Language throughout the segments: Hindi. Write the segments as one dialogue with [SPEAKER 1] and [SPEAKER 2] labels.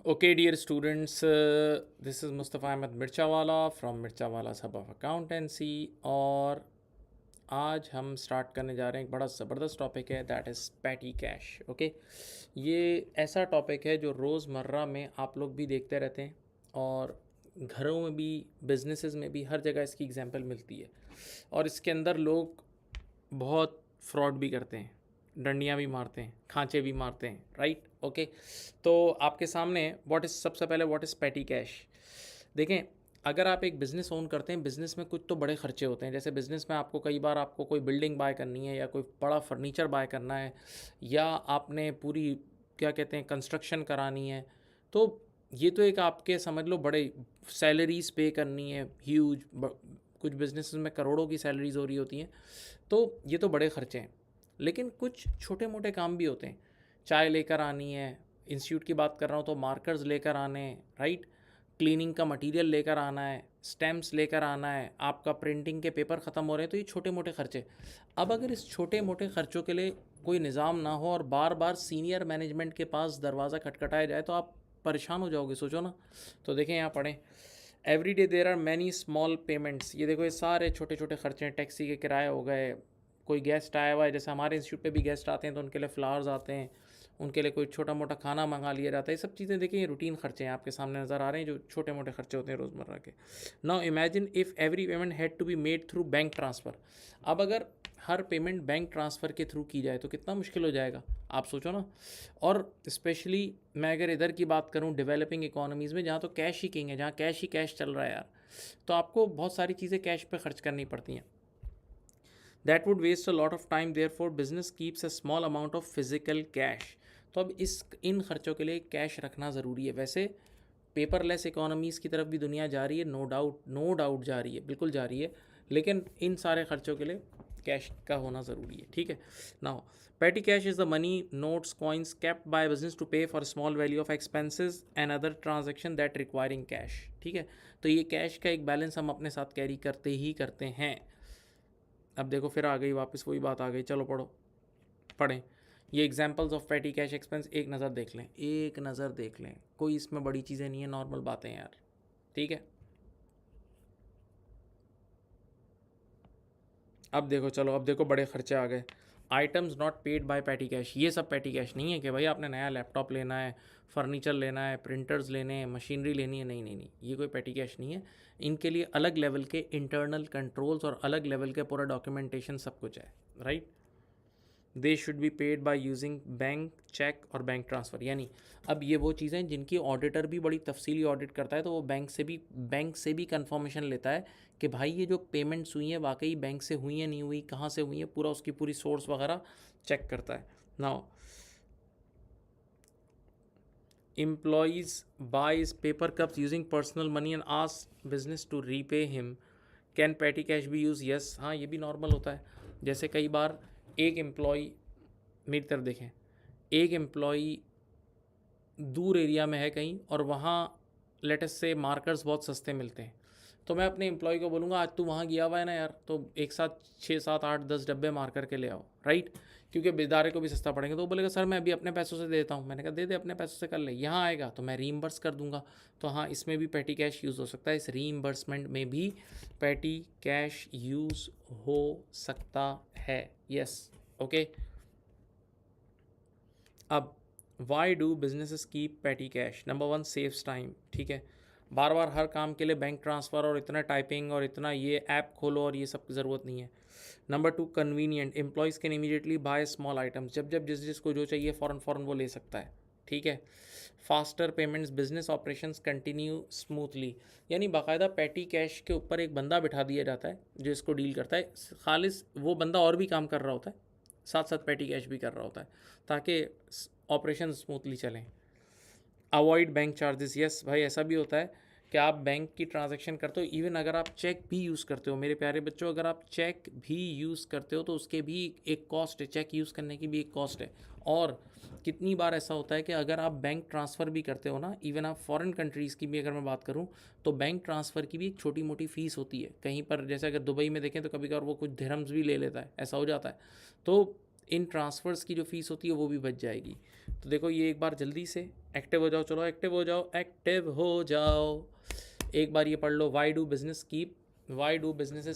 [SPEAKER 1] Okay, dear students, this is Mustafa Ahmed Mirchawala from Mirchawala Hub of Accountancy और आज हम स्टार्ट करने जा रहे हैं एक बड़ा ज़बरदस्त टॉपिक है that is petty cash. Okay, ये ऐसा टॉपिक है जो रोज़मर्रा में आप लोग भी देखते रहते हैं और घरों में भी, बिजनेसेस में भी, हर जगह इसकी एग्जांपल मिलती है और इसके अंदर लोग बहुत फ्रॉड भी करते हैं, डंडियाँ भी मारते हैं, खांचे भी मारते हैं, राइट। ओके, तो आपके सामने सबसे पहले व्हाट इज़ पैटी कैश। देखें, अगर आप एक बिज़नेस ओन करते हैं, बिज़नेस में कुछ तो बड़े खर्चे होते हैं। जैसे बिज़नेस में आपको कई बार आपको कोई बिल्डिंग बाय करनी है या कोई बड़ा फर्नीचर बाय करना है या आपने पूरी क्या कहते हैं कंस्ट्रक्शन करानी है, तो ये तो एक आपके समझ लो बड़े सैलरीज पे करनी है, ह्यूज। कुछ बिजनेस में करोड़ों की सैलरीज हो रही होती हैं, तो ये तो बड़े खर्चे हैं। लेकिन कुछ छोटे मोटे काम भी होते हैं। चाय लेकर आनी है, इंस्टीट्यूट की बात कर रहा हूँ तो मार्कर्स लेकर आने हैं, राइट। क्लीनिंग का मटेरियल लेकर आना है, स्टैम्प्स लेकर आना है, आपका प्रिंटिंग के पेपर ख़त्म हो रहे हैं, तो ये छोटे मोटे खर्चे। अब अगर इस छोटे मोटे खर्चों के लिए कोई निज़ाम ना हो और बार बार सीनियर मैनेजमेंट के पास दरवाज़ा खटखटाया जाए तो आप परेशान हो जाओगे, सोचो ना। तो देखें यहाँ पढ़ें, every day there are many small payments. ये देखो, ये सारे छोटे छोटे खर्चे हैं। टैक्सी के किराए हो गए, कोई गेस्ट आया हुआ है, जैसे हमारे इंस्टीट्यूट पे भी गेस्ट आते हैं तो उनके लिए फ्लावर्स आते हैं, उनके लिए कोई छोटा मोटा खाना मंगा लिया जाता है। ये सब चीज़ें देखिए, ये रूटीन खर्चे हैं, आपके सामने नज़र आ रहे हैं जो छोटे मोटे खर्चे होते हैं रोज़मर्रा के। Now imagine if every payment had to be made through bank transfer. अब अगर हर पेमेंट बैंक ट्रांसफ़र के थ्रू की जाए तो कितना मुश्किल हो जाएगा, आप सोचो ना। और स्पेशली मैं अगर इधर की बात करूँ डेवलपिंग इकोनॉमीज़ में, जहाँ तो कैश ही किंग है, जहाँ कैश ही कैश चल रहा है यार, तो आपको बहुत सारी चीज़ें कैश पे खर्च करनी पड़ती हैं। That would waste a lot of time, therefore business keeps a small amount of physical cash. तो अब इन खर्चों के लिए कैश रखना ज़रूरी है। वैसे पेपरलेस इकोनॉमीज़ की तरफ भी दुनिया जा रही है, नो डाउट जा रही है, बिल्कुल जा रही है। लेकिन इन सारे खर्चों के लिए कैश का होना ज़रूरी है, ठीक है। Now petty cash is the money, notes, coins kept by business to pay for small value of expenses and other transaction that requiring cash, ठीक है। तो ये कैश का एक बैलेंस हम अपने साथ कैरी करते ही करते हैं। अब देखो, फिर आ गई वापस वही बात आ गई, चलो पढ़ें। ये examples of petty cash expense एक नज़र देख लें, एक नज़र देख लें, कोई इसमें बड़ी चीज़ें नहीं है, नॉर्मल बातें हैं यार, ठीक है। अब देखो, चलो अब देखो, बड़े खर्चे आ गए। आइटम्स नॉट पेड बाय पेटी कैश। ये सब पेटी कैश नहीं है कि भाई आपने नया लैपटॉप लेना है, फर्नीचर लेना है, प्रिंटर्स लेने हैं, मशीनरी लेनी है, नहीं नहीं नहीं, ये कोई पेटी कैश नहीं है। इनके लिए अलग लेवल के इंटरनल कंट्रोल्स और अलग लेवल के पूरा डॉक्यूमेंटेशन सब कुछ है, right. They should be paid by using bank cheque और बैंक ट्रांसफ़र। यानी अब ये वो चीज़ें जिनकी ऑडिटर भी बड़ी तफसीली ऑडिट करता है, तो वो बैंक से भी कंफर्मेशन लेता है कि भाई ये जो पेमेंट्स हुई हैं वाकई बैंक से हुई हैं, नहीं हुई, कहाँ से हुई हैं, पूरा उसकी पूरी सोर्स वगैरह चेक करता है। Now employees buys paper cups using personal money and asks business to repay him, can petty cash भी यूज़? यस, हाँ, ये भी नॉर्मल होता है। जैसे कई बार एक एम्प्लॉय, मेरी तरफ देखें, एक एम्प्लॉय दूर एरिया में है कहीं और वहाँ लेटेस्ट से मार्कर्स बहुत सस्ते मिलते हैं, तो मैं अपने एम्प्लॉय को बोलूँगा आज तू वहाँ गया हुआ है ना यार, तो एक साथ 6 7 8 10 डब्बे मार्कर के ले आओ, राइट। क्योंकि बेदारे को भी सस्ता पड़ेगा। तो वो बोलेगा सर मैं अभी अपने पैसों से देता हूँ। मैंने कहा दे दे, अपने पैसों से कर ले, यहाँ आएगा तो मैं रीइंबर्स कर दूंगा। तो हाँ, इसमें भी पेटी कैश यूज़ हो सकता है, इस रीइंबर्समेंट में भी पेटी कैश यूज़ हो सकता है, यस। ओके, अब वाई डू बिजनेसेस कीप पेटी cash? Number one, saves time, ठीक है। बार बार हर काम के लिए बैंक ट्रांसफ़र और इतना टाइपिंग और इतना ये ऐप खोलो और ये सब की ज़रूरत नहीं है। Number two, convenient, employees can immediately by small items, जब जब जिसको जो चाहिए फ़ौरन फ़ौरन वो ले सकता है, ठीक है। Faster payments, business operations continue smoothly, यानी बाकायदा पेटी कैश के ऊपर एक बंदा बिठा दिया जाता है जो इसको डील करता है। खालिस वो बंदा और भी काम कर रहा होता है, साथ साथ पेटी कैश भी कर रहा होता है, ताकि ऑपरेशन स्मूथली चलें। अवॉइड बैंक चार्जेस, यस भाई, ऐसा भी होता है कि आप बैंक की ट्रांजैक्शन करते हो, इवन अगर आप चेक भी यूज़ करते हो, मेरे प्यारे बच्चों, अगर आप चेक भी यूज़ करते हो तो उसके भी एक कॉस्ट है, चेक यूज़ करने की भी एक कॉस्ट है। और कितनी बार ऐसा होता है कि अगर आप बैंक ट्रांसफ़र भी करते हो ना, इवन आप फॉरेन कंट्रीज़ की भी अगर मैं बात करूँ, तो बैंक ट्रांसफ़र की भी एक छोटी मोटी फ़ीस होती है कहीं पर। जैसे अगर दुबई में देखें तो कभी कभार वो कुछ दिरहम्स भी ले लेता है, ऐसा हो जाता है। तो इन ट्रांसफ़र्स की जो फ़ीस होती है वो भी बच जाएगी। तो देखो ये एक बार जल्दी से एक्टिव हो जाओ, चलो एक्टिव हो जाओ, एक्टिव हो जाओ। एक बार ये पढ़ लो, why do businesses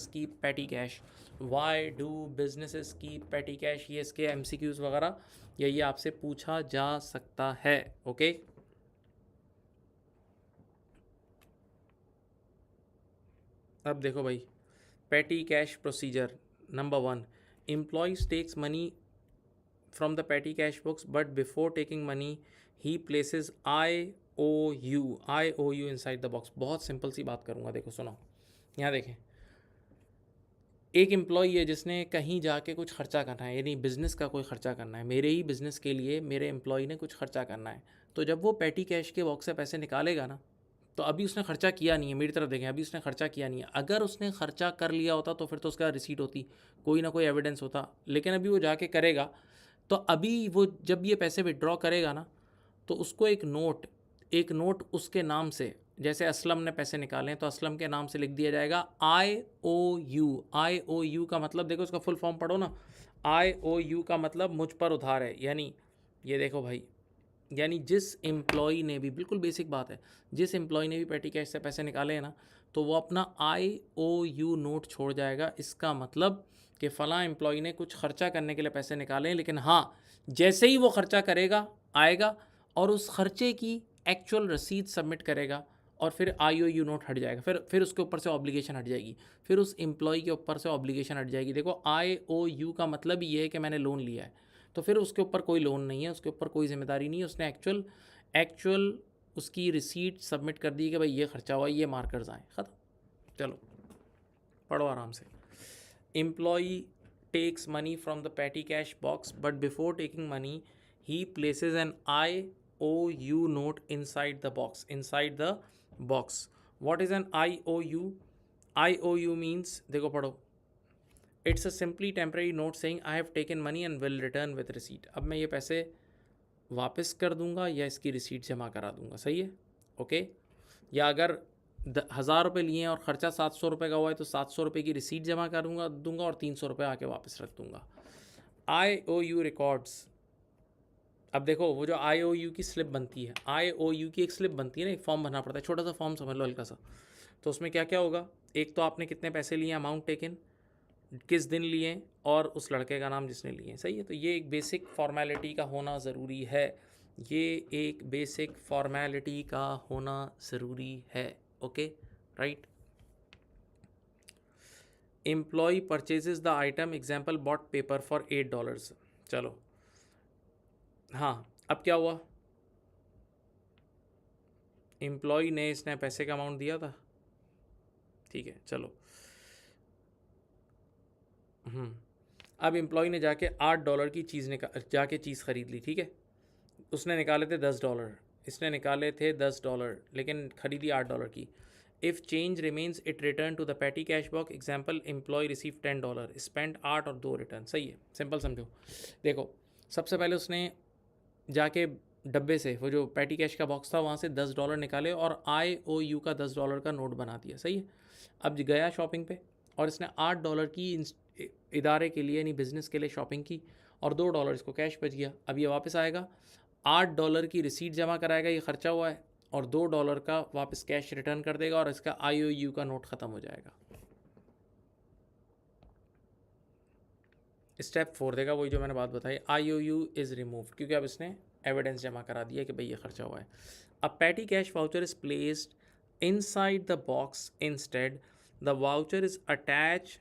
[SPEAKER 1] keep petty cash, why do businesses keep petty cash, ये इसके MCQs वगैरह या ये आपसे पूछा जा सकता है। ओके, अब देखो भाई, petty cash procedure number 1, employees takes money from the petty cash books, but before taking money he places IOU inside the box। बहुत सिंपल सी बात करूँगा, देखो सुनो, यहाँ देखें, एक एम्प्लॉई है जिसने कहीं जाके कुछ खर्चा करना है, यानी बिज़नेस का कोई खर्चा करना है, मेरे ही बिज़नेस के लिए मेरे एम्प्लॉई ने कुछ खर्चा करना है। तो जब वो पैटी कैश के बॉक्स से पैसे निकालेगा ना, तो अभी उसने खर्चा किया नहीं है, मेरी तरफ देखें, अभी उसने खर्चा किया नहीं है। अगर उसने खर्चा कर लिया होता तो फिर तो उसका रिसीट होती, कोई ना कोई एविडेंस होता, लेकिन अभी वो जाके करेगा। तो अभी वो जब ये पैसे विड्रॉ करेगा ना, तो उसको एक नोट उसके नाम से, जैसे असलम ने पैसे निकाले हैं तो असलम के नाम से लिख दिया जाएगा IOU का मतलब देखो, उसका फुल फॉर्म पढ़ो ना, IOU का मतलब मुझ पर उधार है। यानी ये देखो भाई, यानी जिस एम्प्लॉई ने भी, बिल्कुल बेसिक बात है, जिस एम्प्लॉई ने भी पेटी कैश से पैसे निकाले हैं ना, तो वो अपना IOU नोट छोड़ जाएगा। इसका मतलब कि फ़लाँ एम्प्लॉई ने कुछ खर्चा करने के लिए पैसे निकाले हैं, लेकिन हाँ, जैसे ही वो खर्चा करेगा आएगा और उस खर्चे की एक्चुअल रसीद सबमिट करेगा और फिर IOU नोट हट जाएगा, फिर उसके ऊपर से ऑब्लिगेशन हट जाएगी, फिर उस एम्प्लॉई के ऊपर से ऑब्लिगेशन हट जाएगी। देखो IOU का मतलब ये है कि मैंने लोन लिया है, तो फिर उसके ऊपर कोई लोन नहीं है, उसके ऊपर कोई जिम्मेदारी नहीं है, उसने एक्चुअल उसकी रिसीट सबमिट कर दी कि भाई ये खर्चा हुआ, ये मार्कर्स आए, ख़त्म। चलो पढ़ो आराम से। Employee takes money from the petty cash box, but before taking money he places an IOU note inside the box। What is an IOU means, देखो पढ़ो, it's a simply temporary note saying I have taken money and will return with receipt। अब मैं ये पैसे वापस कर दूंगा या इसकी रिसीट जमा करा दूंगा, सही है, ओके। या अगर 1000 रुपये लिए हैं और ख़र्चा 700 रुपये का हुआ है तो 700 रुपये की रिसीट जमा दूंगा और 300 रुपये आके वापस रख दूंगा। IOU रिकॉर्ड्स, अब देखो वो जो IOU की स्लिप बनती है, IOU की एक स्लिप बनती है ना, एक फॉर्म भरना पड़ता है, छोटा सा फॉर्म समझ लो, हल्का सा। तो उसमें क्या क्या होगा, एक तो आपने कितने पैसे लिए, अमाउंट टेकन, किस दिन लिए और उस लड़के का नाम जिसने लिए, सही है। तो ये एक बेसिक फॉर्मेलिटी का होना ज़रूरी है, ये एक बेसिक फॉर्मेलिटी का होना ज़रूरी है, okay, right. Employee purchases the item, example bought paper for $8। चलो हाँ, अब क्या हुआ, एम्प्लॉय ने, इसने पैसे का अमाउंट दिया था, ठीक है, चलो। अब एम्प्लॉय ने जाके $8 की जाके चीज़ ख़रीद ली, ठीक है। उसने निकाले थे $10, इसने निकाले थे $10, लेकिन ख़रीदी $8 की। If change remains it return to the petty cash box, example employee receive $10, spend 8 और 2 रिटर्न, सही है, सिंपल समझो। देखो सबसे पहले उसने जाके डब्बे से, वो जो पैटी कैश का बॉक्स था वहाँ से $10 निकाले और IOU का $10 का नोट बना दिया, सही है। अब गया शॉपिंग पे और इसने $8 की इदारे के लिए, यानी बिज़नेस के लिए शॉपिंग की और $2 इसको कैश बच गया। अब ये वापस आएगा, $8 की रिसीट जमा कराएगा, ये खर्चा हुआ है, और $2 का वापस कैश रिटर्न कर देगा और इसका IOU का नोट ख़त्म हो जाएगा। स्टेप 4 देगा, वही जो मैंने बात बताई, IOU इज़ रिमूव्ड, क्योंकि अब इसने एविडेंस जमा करा दिया कि भाई ये खर्चा हुआ है। अब patty cash voucher is placed inside the box instead, the voucher is attach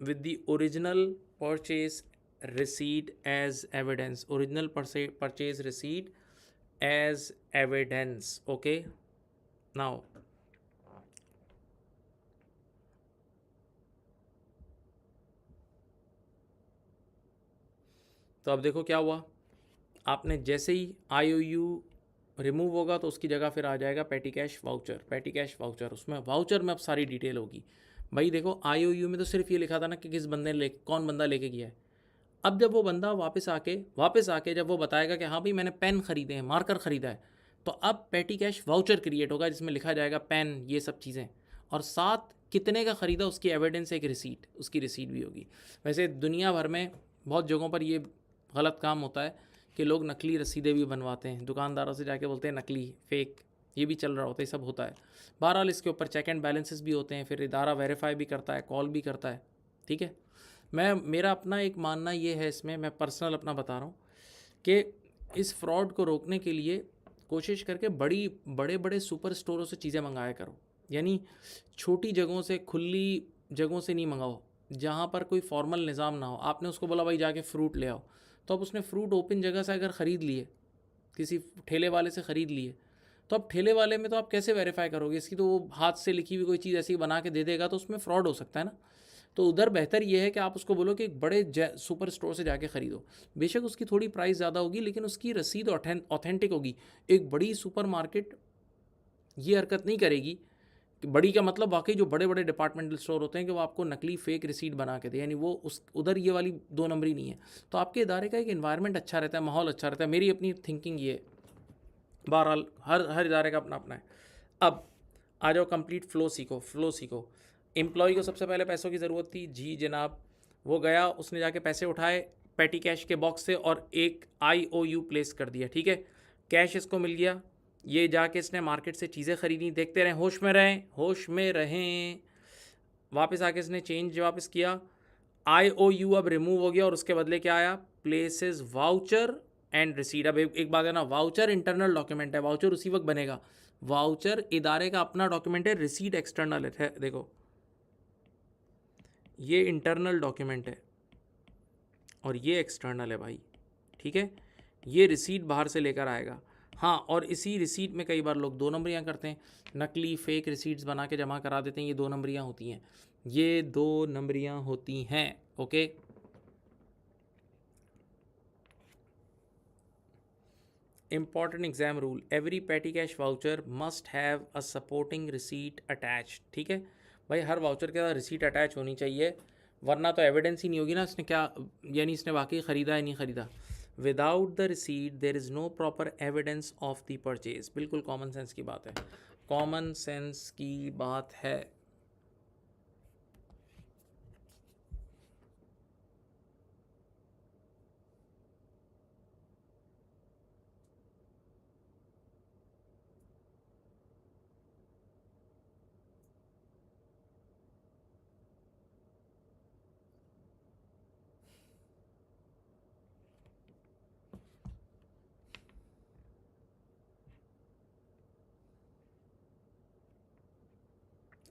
[SPEAKER 1] with the original purchase receipt as evidence, original purchase receipt as evidence, okay। now तो अब देखो क्या हुआ, आपने जैसे ही IOU रिमूव होगा तो उसकी जगह फिर आ जाएगा पैटी कैश वाउचर, उसमें वाउचर में अब सारी डिटेल होगी। भाई देखो IOU में तो सिर्फ ये लिखा था ना कि किस बंदे ने कौन बंदा लेके गया है। अब जब वो बंदा वापस आके जब वो बताएगा कि हाँ भाई मैंने पेन ख़रीदे हैं, मार्कर ख़रीदा है, तो अब पैटी कैश वाउचर क्रिएट होगा जिसमें लिखा जाएगा पेन, ये सब चीज़ें, और साथ कितने का ख़रीदा उसकी एविडेंस, एक रिसीट, उसकी रिसीट भी होगी। वैसे दुनिया भर में बहुत जगहों पर ये गलत काम होता है कि लोग नकली रसीदें भी बनवाते हैं, दुकानदारों से जाके बोलते हैं नकली, फेक, ये भी चल रहा होता है, ये सब होता है। बहरहाल इसके ऊपर चेक एंड बैलेंसेस भी होते हैं, फिर इदारा वेरीफाई भी करता है, कॉल भी करता है, ठीक है। मेरा अपना एक मानना ये है इसमें, मैं पर्सनल अपना बता रहा हूँ कि इस फ्रॉड को रोकने के लिए कोशिश करके बड़े बड़े सुपर स्टोरों से चीज़ें मंगाया करो, यानी छोटी जगहों से, खुली जगहों से नहीं मंगाओ, जहाँ पर कोई फॉर्मल निज़ाम ना हो। आपने उसको बोला भाई जाके फ़्रूट ले आओ, तो अब उसने फ़्रूट ओपन जगह से अगर ख़रीद लिए, किसी ठेले वाले से ख़रीद लिए, तो अब ठेले वाले में तो आप कैसे वेरीफाई करोगे इसकी? तो वो हाथ से लिखी हुई कोई चीज़ ऐसी बना के दे देगा, तो उसमें फ्रॉड हो सकता है ना। तो उधर बेहतर ये है कि आप उसको बोलो कि एक बड़े सुपर स्टोर से जाके ख़रीदो, बेशक उसकी थोड़ी प्राइस ज़्यादा होगी लेकिन उसकी रसीद ऑथेंटिक होगी। एक बड़ी सुपर मार्केट ये हरकत नहीं करेगी, बड़ी का मतलब वाकई जो बड़े बड़े डिपार्टमेंटल स्टोर होते हैं कि वो आपको नकली फेक रिसीट बना के दे, यानी वो उस उधर ये वाली 2 नंबरी नहीं है। तो आपके इदारे का एक इन्वायरमेंट अच्छा रहता है, माहौल अच्छा रहता है, मेरी अपनी थिंकिंग ये है। बहरहाल हर इदारे का अपना अपना है। अब आ जाओ, कंप्लीट फ्लो सीखो। एम्प्लॉय को सबसे पहले पैसों की ज़रूरत थी, जी जनाब, वो गया, उसने जाके पैसे उठाए पेटी कैश के बॉक्स से और एक IOU प्लेस कर दिया, ठीक है। कैश इसको मिल गया, ये जाके इसने मार्केट से चीज़ें ख़रीदी, देखते रहें, होश में रहें। वापस आके इसने चेंज वापस किया, IOU अब रिमूव हो गया और उसके बदले क्या आया? Places voucher and receipt. अब एक बात है ना, वाउचर इंटरनल डॉक्यूमेंट है, वाउचर उसी वक्त बनेगा। वाउचर इदारे का अपना डॉक्यूमेंट है, रिसीट एक्सटर्नल है। देखो ये इंटरनल डॉक्यूमेंट है और ये एक्सटर्नल है भाई, ठीक है। ये रिसीट बाहर से लेकर आएगा। हाँ, और इसी रिसीट में कई बार लोग 2 नंबरियाँ करते हैं, नकली फेक रिसीट्स बना के जमा करा देते हैं, ये 2 नंबरियाँ होती हैं, ये 2 नंबरियाँ होती हैं, okay. Important exam rule, every petty cash voucher must have a supporting receipt attached, ठीक है भाई, हर वाउचर के साथ रिसीट अटैच होनी चाहिए, वरना तो एविडेंस ही नहीं होगी ना इसने क्या, यानी इसने वाकई ख़रीदा या नहीं ख़रीदा। Without the receipt there is no proper evidence of the purchase. बिल्कुल कॉमन सेंस की बात है, कॉमन सेंस की बात है।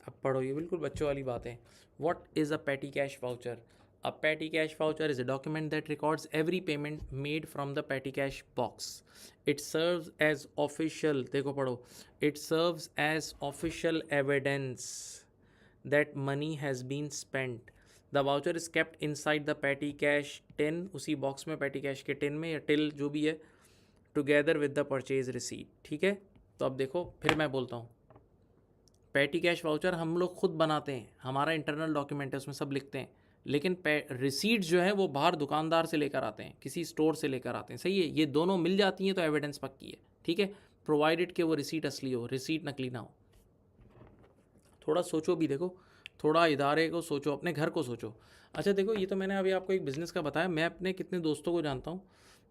[SPEAKER 1] अब पढ़ो, ये बिल्कुल बच्चों वाली बात है। What is a petty cash voucher? A petty cash voucher is a document that records every payment made from the petty cash box. It serves as official, देखो पढ़ो, it serves as official evidence that money has been spent. The voucher is kept inside the petty cash tin, उसी बॉक्स में, पेटी कैश के टिन में या टिल जो भी है, together with the purchase receipt, ठीक है। तो अब देखो, फिर मैं बोलता हूँ, पेटी कैश वाउचर हम लोग खुद बनाते हैं, हमारा इंटरनल डॉक्यूमेंट है, उसमें सब लिखते हैं, लेकिन रिसीट जो है वो बाहर दुकानदार से लेकर आते हैं, किसी स्टोर से लेकर आते हैं, सही है। ये दोनों मिल जाती हैं तो एविडेंस पक्की है, ठीक है, प्रोवाइडेड कि वो रिसीट असली हो, रिसीट नकली ना हो। थोड़ा सोचो भी, देखो थोड़ा इदारे को सोचो, अपने घर को सोचो। अच्छा देखो, ये तो मैंने अभी आपको एक बिज़नेस का बताया, मैं अपने कितने दोस्तों को जानता हूँ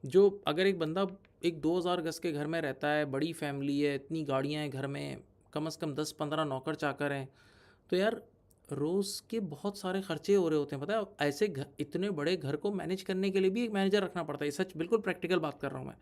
[SPEAKER 1] जो, अगर एक बंदा एक 2000 गज के घर में रहता है, बड़ी फैमिली है, इतनी गाड़ियाँ हैं घर में, कम से कम 10-15 नौकर चाकर हैं, तो यार रोज़ के बहुत सारे खर्चे हो रहे होते हैं, पता है। ऐसे घर, इतने बड़े घर को मैनेज करने के लिए भी एक मैनेजर रखना पड़ता है, सच बिल्कुल प्रैक्टिकल बात कर रहा हूँ मैं।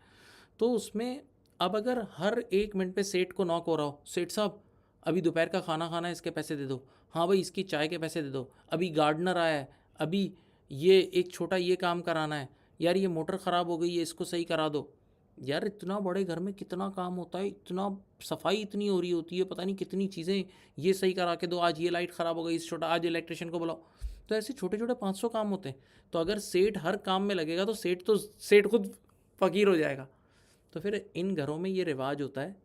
[SPEAKER 1] तो उसमें अब अगर हर 1 मिनट पे सेठ को नॉक हो रहा हो, सेठ साहब अभी दोपहर का खाना खाना है, इसके पैसे दे दो, हाँ भाई इसकी चाय के पैसे दे दो, अभी गार्डनर आया है, अभी ये एक छोटा ये काम कराना है, यार ये मोटर ख़राब हो गई है, इसको सही करा दो। यार इतना बड़े घर में कितना काम होता है, इतना सफाई इतनी हो रही होती है, पता नहीं कितनी चीज़ें, ये सही करा के दो, आज ये लाइट ख़राब हो गई, इस छोटा, आज इलेक्ट्रिशियन को बुलाओ। तो ऐसे छोटे छोटे 500 काम होते हैं। तो अगर सेठ हर काम में लगेगा तो सेठ खुद फ़कीर हो जाएगा। तो फिर इन घरों में ये रिवाज होता है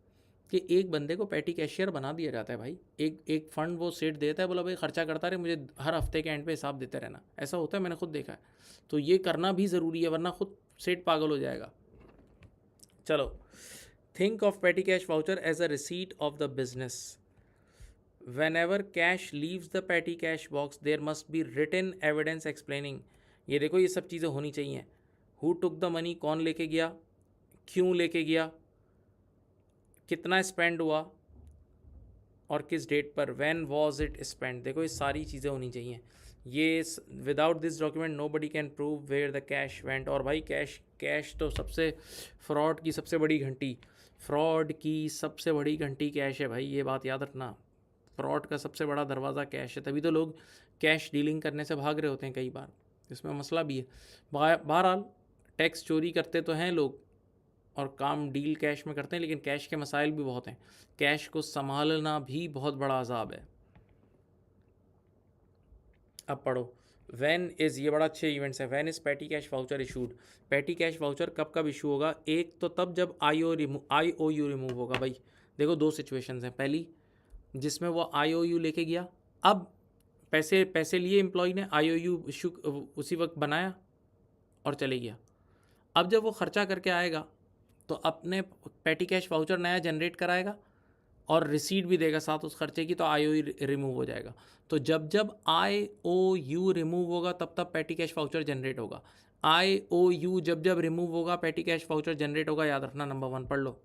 [SPEAKER 1] कि एक बंदे को पेटी कैशियर बना दिया जाता है भाई, एक एक फ़ंड वो सेठ देता है, बोला भाई खर्चा करता रहे, मुझे हर हफ्ते के एंड पे हिसाब देते रहना। ऐसा होता है, मैंने खुद देखा है। तो ये करना भी ज़रूरी है, वरना खुद सेठ पागल हो जाएगा। चलो, think of petty cash voucher as a receipt of the business. whenever cash leaves the petty cash box there must be written evidence explaining। ये देखो, ये सब चीज़ें होनी चाहिए, हु टुक द मनी, कौन लेके गया, क्यों लेके गया, कितना स्पेंड हुआ और किस डेट पर, व्हेन वाज इट स्पेंड। देखो ये सारी चीज़ें होनी चाहिए। ये without this document nobody can prove where the cash went. और भाई कैश तो सबसे फ्रॉड की सबसे बड़ी घंटी, फ्रॉड की सबसे बड़ी घंटी कैश है भाई, ये बात याद रखना। फ्रॉड का सबसे बड़ा दरवाज़ा कैश है, तभी तो लोग कैश डीलिंग करने से भाग रहे होते हैं कई बार, इसमें मसला भी है। बहरहाल टैक्स चोरी करते तो हैं लोग और काम डील कैश में करते हैं, लेकिन कैश के मसाइल भी बहुत हैं। कैश को संभालना भी बहुत बड़ा अजाब है। अब पढ़ो, वैन इज़, ये बड़ा अच्छे इवेंट्स है। Van is patty cash voucher issued. Patty cash voucher कब कब इशू होगा? एक तो तब जब आई ओ यू रिमूव होगा। भाई देखो दो सिचुएशंस हैं, पहली जिसमें वो आई ओ यू लेके गया, अब पैसे लिए एम्प्लॉय ने, आई ओ यू इशू उसी वक्त बनाया और चले गया। अब जब वो खर्चा करके आएगा तो अपने पैटी कैश वाउचर नया जनरेट कराएगा और रिसीट भी देगा साथ उस खर्चे की, तो आई ओ यू रिमूव हो जाएगा। तो जब जब आई ओ यू रिमूव होगा तब तब पैटी कैश वाउचर जनरेट होगा। आई ओ यू जब जब रिमूव होगा पैटी कैश वाउचर जनरेट होगा। याद रखना, नंबर 1 पढ़ लो।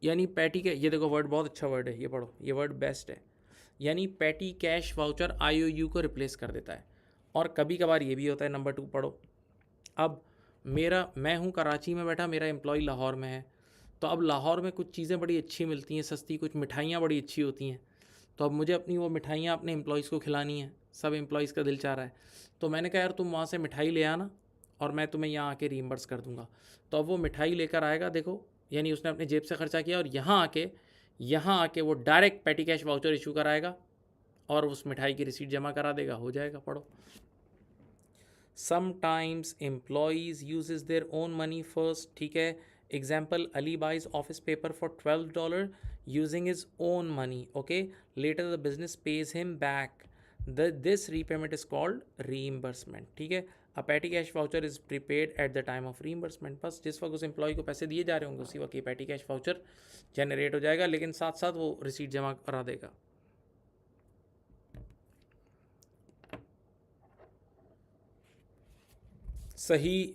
[SPEAKER 1] यानी पैटी के, ये देखो वर्ड बहुत अच्छा वर्ड है, ये पढ़ो, ये वर्ड बेस्ट है। यानी petty cash voucher I O U को रिप्लेस कर देता है। और कभी कभार ये भी होता है, नंबर 2 पढ़ो। अब मैं हूँ कराची में बैठा, मेरा एम्प्लॉय लाहौर में है, तो अब लाहौर में कुछ चीज़ें बड़ी अच्छी मिलती हैं सस्ती, कुछ मिठाइयाँ बड़ी अच्छी होती हैं, तो अब मुझे अपनी वो मिठाइयाँ अपने एम्प्लॉयज़ को खिलानी है, सब एम्प्लॉयज़ का दिल चाह रहा है। तो मैंने कहा यार तुम वहाँ से मिठाई ले आना और मैं तुम्हें यहाँ आके रीइंबर्स कर दूँगा। तो अब वो मिठाई लेकर आएगा, देखो यानी उसने अपने जेब से खर्चा किया और यहाँ आके वो direct patty cash voucher issue कराएगा और उस मिठाई की रिसीट जमा करा देगा, हो जाएगा। पढ़ो, sometimes employees uses their own money first. ठीक है, example, Ali buys office paper for $12 using his own money. Okay, later the business pays him back, this repayment is called reimbursement. ठीक है, a petty cash voucher is prepaid at the time of reimbursement. बस जिस वक्त उस एम्प्लॉय को पैसे दिए जा रहे होंगे उसी वक्त ये पैटी कैश वाउचर जनरेट हो जाएगा, लेकिन साथ साथ वो रिसीट जमा करा देगा। सही।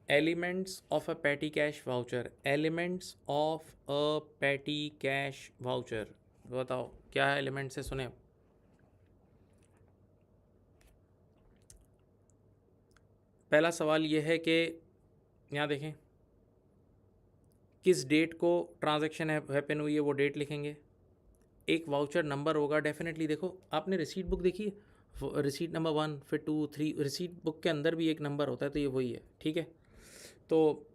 [SPEAKER 1] Elements of a petty cash voucher, elements of a petty cash voucher, बताओ क्या है एलिमेंट्स है, सुने। पहला सवाल ये है कि यहाँ देखें किस डेट को ट्रांजैक्शन हैपन हुई है, वो डेट लिखेंगे। एक वाउचर नंबर होगा डेफिनेटली। देखो आपने रिसीट बुक देखी है, रिसीट नंबर 1 फिर 2 3, रिसीट बुक के अंदर भी एक नंबर होता है, तो ये वही है। ठीक है, तो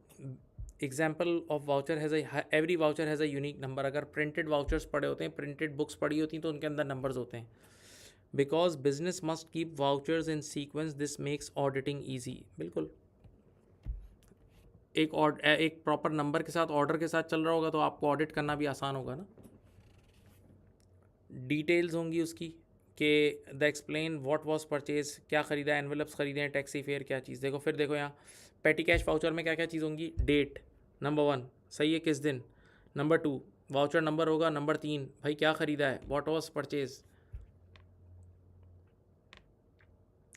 [SPEAKER 1] example of voucher has every voucher has a unique number. अगर प्रिंटेड वाउचर्स पड़े होते हैं, प्रिंटेड बुक्स पड़ी होती हैं, तो उनके अंदर नंबर्स होते हैं। Because business must keep vouchers in sequence, this makes auditing easy. बिल्कुल, एक प्रॉपर नंबर के साथ ऑर्डर के साथ चल रहा होगा तो आपको ऑडिट करना भी आसान होगा ना। डिटेल्स होंगी उसकी कि the explain what was purchase, क्या ख़रीदा, एनवेलप्स ख़रीदे हैं, टैक्सी फेयर, क्या चीज़। देखो फिर देखो यहाँ पेटी कैश वाउचर में क्या क्या चीज़ होंगी, डेट नंबर 1 सही है, किस दिन, नंबर 2 वाउचर नंबर होगा, नंबर 3 भाई क्या ख़रीदा है, what was purchase,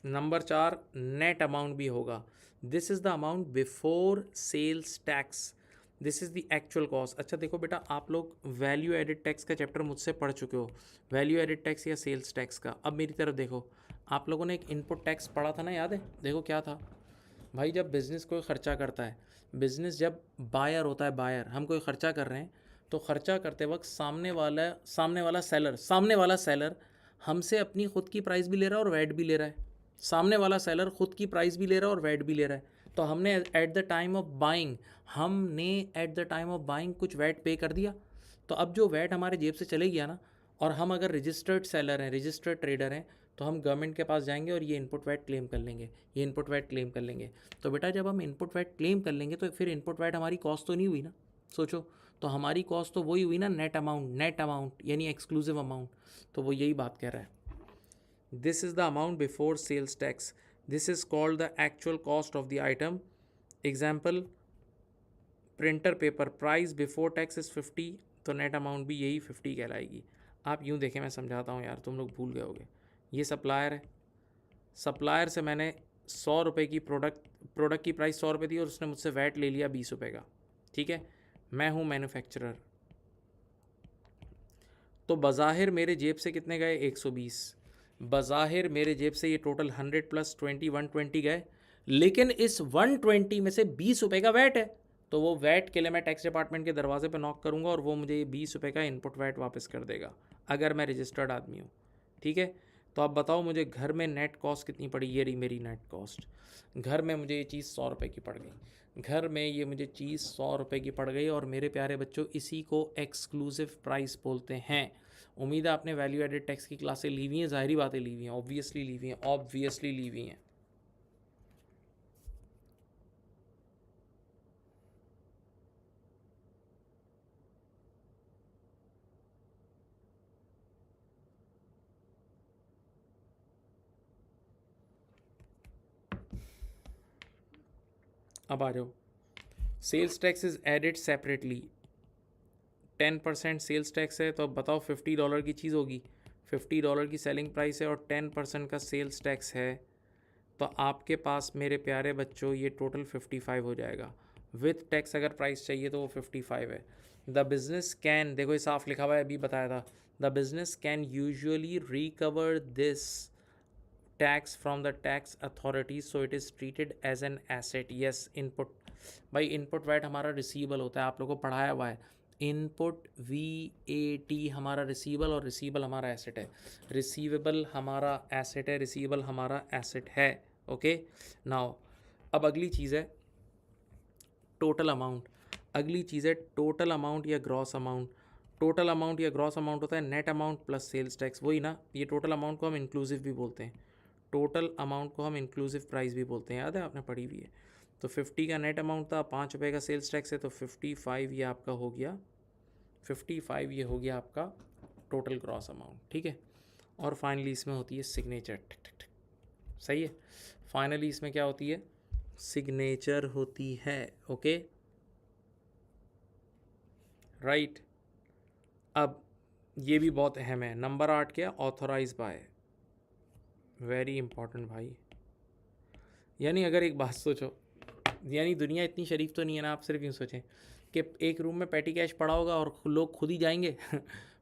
[SPEAKER 1] number 4 net amount भी होगा, this is the amount before sales tax, this is the actual cost. अच्छा देखो बेटा, आप लोग वैल्यू एडिड टैक्स का चैप्टर मुझसे पढ़ चुके हो, वैल्यू एडिड टैक्स या सेल्स टैक्स का। अब मेरी तरफ देखो, आप लोगों ने एक इनपुट टैक्स पढ़ा था ना, याद है? देखो क्या था भाई, जब बिज़नेस कोई ख़र्चा करता है, बिज़नेस जब बायर होता है, बायर, हम कोई ख़र्चा कर रहे हैं, तो ख़र्चा करते वक्त सामने वाला सेलर हमसे अपनी ख़ुद की प्राइस भी ले रहा है और वैट भी ले रहा है। सामने वाला सेलर ख़ुद की प्राइस भी ले रहा है और वैट भी ले रहा है। तो हमने eight the time of buying कुछ वैट पे कर दिया। तो अब जो वैट हमारे जेब से चले गया ना, और हम अगर रजिस्टर्ड सेलर हैं, रजिस्टर्ड ट्रेडर हैं, तो हम गवर्नमेंट के पास जाएंगे और ये इनपुट वैट क्लेम कर लेंगे, ये इनपुट वैट क्लेम कर लेंगे। तो बेटा जब हम इनपुट वैट क्लेम कर लेंगे तो फिर इनपुट वैट हमारी कॉस्ट तो नहीं हुई ना, सोचो। तो हमारी कॉस्ट तो वही हुई ना, नेट अमाउंट यानी एक्सक्लूसिव अमाउंट। तो वो यही बात कह रहा है, this is the amount before sales tax, this is called the actual cost of the item. Example, printer paper price before tax is 50, तो नेट अमाउंट भी यही 50 कहलाएगी। आप यूँ देखें, मैं समझाता हूँ यार, तुम लोग भूल गए होगे। ये सप्लायर है, सप्लायर से मैंने 100 रुपये की प्रोडक्ट की प्राइस 100 रुपये थी और उसने मुझसे वैट ले लिया 20 रुपये का, ठीक है। मैं हूँ मैन्युफैक्चरर, तो बज़ाहिर मेरे जेब से कितने गए, 120। बज़ाहिर मेरे जेब से ये टोटल 100 + 20 120 गए, लेकिन इस 120 में से 20 रुपये का वैट है। तो वो वैट के लिए मैं टैक्स डिपार्टमेंट के दरवाजे पे नॉक करूँगा और वो मुझे ये 20 रुपये का इनपुट वैट वापस कर देगा, अगर मैं रजिस्टर्ड आदमी हूँ, ठीक है। तो आप बताओ मुझे घर में नेट कॉस्ट कितनी पड़ी, ये रही मेरी नेट कॉस्ट। घर में मुझे ये चीज़ 100 रुपये की पड़ गई, घर में ये मुझे चीज़ 100 रुपये की पड़ गई। और मेरे प्यारे बच्चों, इसी को एक्सक्लूसिव प्राइस बोलते हैं। उम्मीद है आपने वैल्यू एडेड टैक्स की क्लासें ली हुई हैं, ज़ाहिरी बातें ली हुई हैं, ऑब्वियसली ली हुई हैं, ऑब्वियसली ली हुई हैं। अब आ जाओ, sales tax is added separately, 10% sales tax है। तो अब बताओ, $50 की चीज़ होगी, $50 की सेलिंग प्राइस है और 10% का सेल्स टैक्स है, तो आपके पास मेरे प्यारे बच्चों ये टोटल 55 हो जाएगा। विथ टैक्स अगर प्राइस चाहिए तो वो 55 है। द बिजनेस कैन, देखो ये साफ लिखा हुआ है, अभी बताया था, the business can usually recover this tax from the tax authorities, so it is treated as an asset. Yes, input, भाई इनपुट वैट हमारा रिसीवेबल होता है, आप लोगों को पढ़ाया हुआ है। इनपुट VAT हमारा रिसीवेबल और रिसीवेबल हमारा एसेट है। रिसीवेबल हमारा एसेट है, रिसीवेबल हमारा एसेट है। ओके, नाउ अब अगली चीज़ है टोटल अमाउंट। अगली चीज़ है टोटल अमाउंट या ग्रॉस अमाउंट। टोटल अमाउंट या ग्रॉस अमाउंट होता है net amount plus sales tax, वही ना। ये टोटल अमाउंट को हम इंक्लूसिव भी बोलते हैं, टोटल अमाउंट को हम इंक्लूसिव प्राइस भी बोलते हैं, याद है, आपने पढ़ी हुई है। तो 50 का नेट अमाउंट था, 5 रुपये का सेल्स टैक्स है, तो 55 ये आपका हो गया, 55 ये हो गया आपका टोटल ग्रॉस अमाउंट, ठीक है। और फाइनली इसमें होती है सिग्नेचर, सही है। फाइनली इसमें क्या होती है, सिग्नेचर होती है। Okay, right. अब ये भी बहुत अहम है, नंबर 8 क्या, ऑथोराइज बाय, वेरी इंपॉर्टेंट भाई। यानी अगर एक बात सोचो, यानी दुनिया इतनी शरीफ तो नहीं है ना, आप सिर्फ यूँ सोचें कि एक रूम में पेटी कैश पड़ा होगा और लोग खुद ही जाएंगे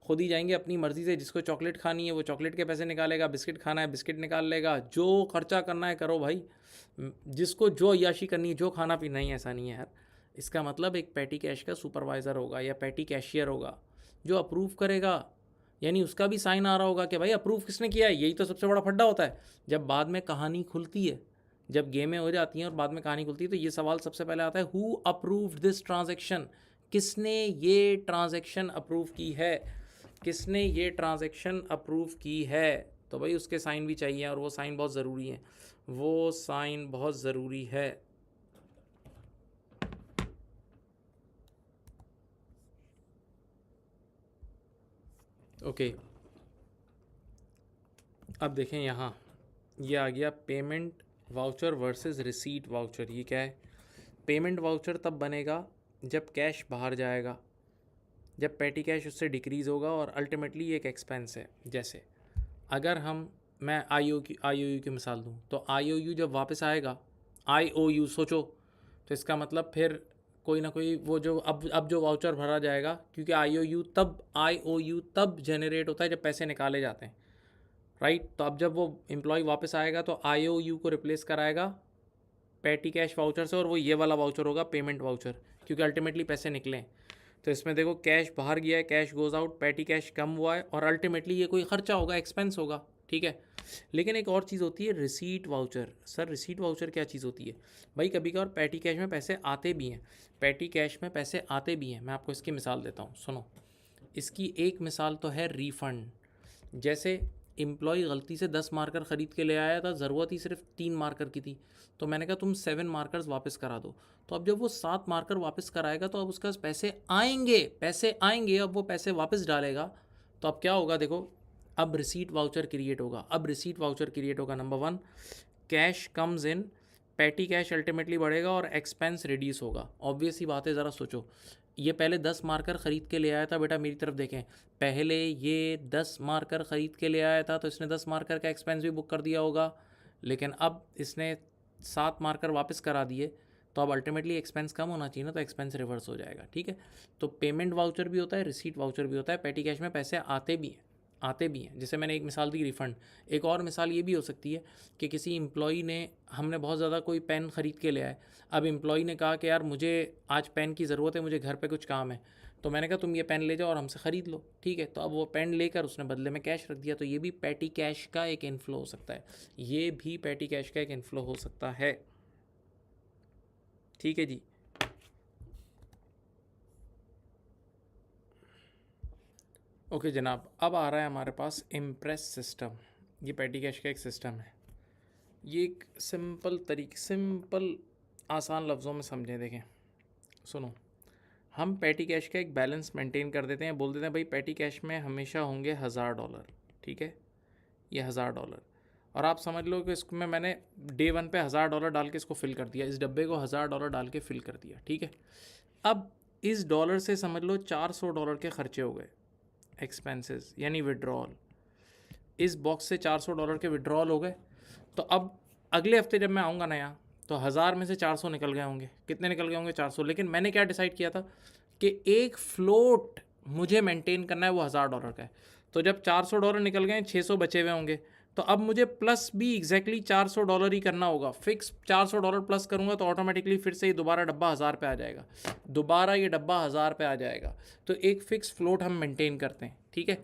[SPEAKER 1] खुद ही जाएंगे अपनी मर्ज़ी से, जिसको चॉकलेट खानी है वो चॉकलेट के पैसे निकालेगा, बिस्किट खाना है बिस्किट निकाल लेगा, जो खर्चा करना है करो भाई, जिसको जो अय्याशी करनी है, जो खाना पीना ही, ऐसा नहीं है यार। इसका मतलब एक पेटी कैश का सुपरवाइज़र होगा या पेटी कैशियर होगा जो अप्रूव करेगा, यानी उसका भी साइन आ रहा होगा कि भाई अप्रूव किसने किया है। यही तो सबसे बड़ा फड्डा होता है, जब बाद में कहानी खुलती है, जब गेमें हो जाती हैं और बाद में कहानी खुलती है, तो ये सवाल सबसे पहले आता है, हु अप्रूव्ड दिस ट्रांजैक्शन, किसने ये ट्रांजैक्शन अप्रूव की है, किसने ये ट्रांजैक्शन अप्रूव की है। तो भाई उसके साइन भी चाहिए और वो साइन बहुत ज़रूरी है, वो साइन बहुत ज़रूरी है। ओके, अब देखें यहाँ, ये आ गया payment voucher versus receipt voucher. ये क्या है, पेमेंट वाउचर तब बनेगा जब कैश बाहर जाएगा, जब पेटी कैश उससे डिक्रीज़ होगा और अल्टीमेटली ये एक एक्सपेंस है। जैसे अगर मैं IOU की मिसाल दूँ, तो IOU जब वापस आएगा, IOU सोचो, तो इसका मतलब फिर कोई ना कोई वो जो अब जो वाउचर भरा जाएगा, क्योंकि IOU तब जनरेट होता है जब पैसे निकाले जाते हैं, राइट। तो अब जब वो एम्प्लॉय वापस आएगा तो IOU को रिप्लेस कराएगा पेटी कैश वाउचर से, और वो ये वाला वाउचर होगा पेमेंट वाउचर, क्योंकि अल्टीमेटली पैसे निकलें। तो इसमें देखो, कैश बाहर गया है, cash goes out, petty cash कम हुआ है, और अल्टीमेटली ये कोई खर्चा होगा, एक्सपेंस होगा, ठीक है। लेकिन एक और चीज़ होती है receipt voucher. Sir receipt voucher क्या चीज़ होती है भाई, कभी कभार पेटी कैश में पैसे आते भी हैं, पेटी कैश में पैसे आते भी हैं। मैं आपको इसकी मिसाल देता हूँ, सुनो। इसकी एक मिसाल तो है रीफ़ंड। जैसे एम्प्लॉय गलती से 10 मार्कर ख़रीद के ले आया था, ज़रूरत ही सिर्फ 3 मार्कर की थी, तो मैंने कहा तुम 7 मार्कर्स वापस करा दो। तो अब जब वो 7 मार्कर वापस कराएगा तो अब उसके पास पैसे आएंगे, अब वो पैसे वापस डालेगा। तो अब क्या होगा देखो, अब रिसीट वाउचर क्रिएट होगा। Number 1, cash comes in, petty cash ultimately बढ़ेगा और एक्सपेंस रिड्यूस होगा। ऑब्वियस ही बात है, ज़रा सोचो, ये पहले 10 मार्कर ख़रीद के ले आया था, बेटा मेरी तरफ देखें, पहले ये 10 मार्कर ख़रीद के ले आया था तो इसने 10 मार्कर का एक्सपेंस भी बुक कर दिया होगा, लेकिन अब इसने 7 मार्कर वापस करा दिए, तो अब अल्टीमेटली एक्सपेंस कम होना चाहिए ना, तो एक्सपेंस रिवर्स हो जाएगा। ठीक है, तो पेमेंट वाउचर भी होता है, रिसीट वाउचर भी होता है, पेटी कैश में पैसे आते भी हैं। जैसे मैंने एक मिसाल दी रिफ़ंड, एक और मिसाल ये भी हो सकती है कि किसी एम्प्लॉई ने, हमने बहुत ज़्यादा कोई पेन ख़रीद के ले आए, अब एम्प्लॉई ने कहा कि यार मुझे आज पेन की ज़रूरत है, मुझे घर पे कुछ काम है, तो मैंने कहा तुम ये पेन ले जाओ और हमसे ख़रीद लो। ठीक है, तो अब वो पेन लेकर उसने बदले में कैश रख दिया, तो ये भी पैटी कैश का एक इन्फ्लो हो सकता है, ये भी पैटी कैश का एक इन्फ्लो हो सकता है। ठीक है जी, ओके जनाब, अब आ रहा है हमारे पास इम्प्रेस सिस्टम। ये पैटी कैश का एक सिस्टम है। ये एक सिंपल आसान लफ्ज़ों में समझें। देखें, सुनो, हम पैटी कैश का एक बैलेंस मेंटेन कर देते हैं, बोल देते हैं भाई पैटी कैश में हमेशा होंगे $1000। ठीक है, ये $1000, और आप समझ लो कि इसमें मैंने डे 1 पे $1000 डाल के इसको फिल कर दिया, इस डब्बे को $1000 डाल के फिल कर दिया। ठीक है, अब इस डॉलर से समझ लो $400 के खर्चे हो गए, एक्सपेंसेस यानी विड्रॉल। इस बॉक्स से $400 के विड्रॉल हो गए, तो अब अगले हफ्ते जब मैं आऊँगा ना यहाँ, तो 1000 में से 400 निकल गए होंगे। कितने निकल गए होंगे? 400। लेकिन मैंने क्या डिसाइड किया था कि एक फ्लोट मुझे मेंटेन करना है, वो $1000 का है। तो जब $400 निकल गए, 600 बचे हुए होंगे, तो अब मुझे प्लस भी एग्जैक्टली $400 ही करना होगा। फिक्स $400 प्लस करूँगा तो ऑटोमेटिकली फिर से ये दोबारा डब्बा 1000 पे आ जाएगा, दोबारा ये डब्बा 1000 पे आ जाएगा। तो एक फ़िक्स फ्लोट हम मेंटेन करते हैं। ठीक है,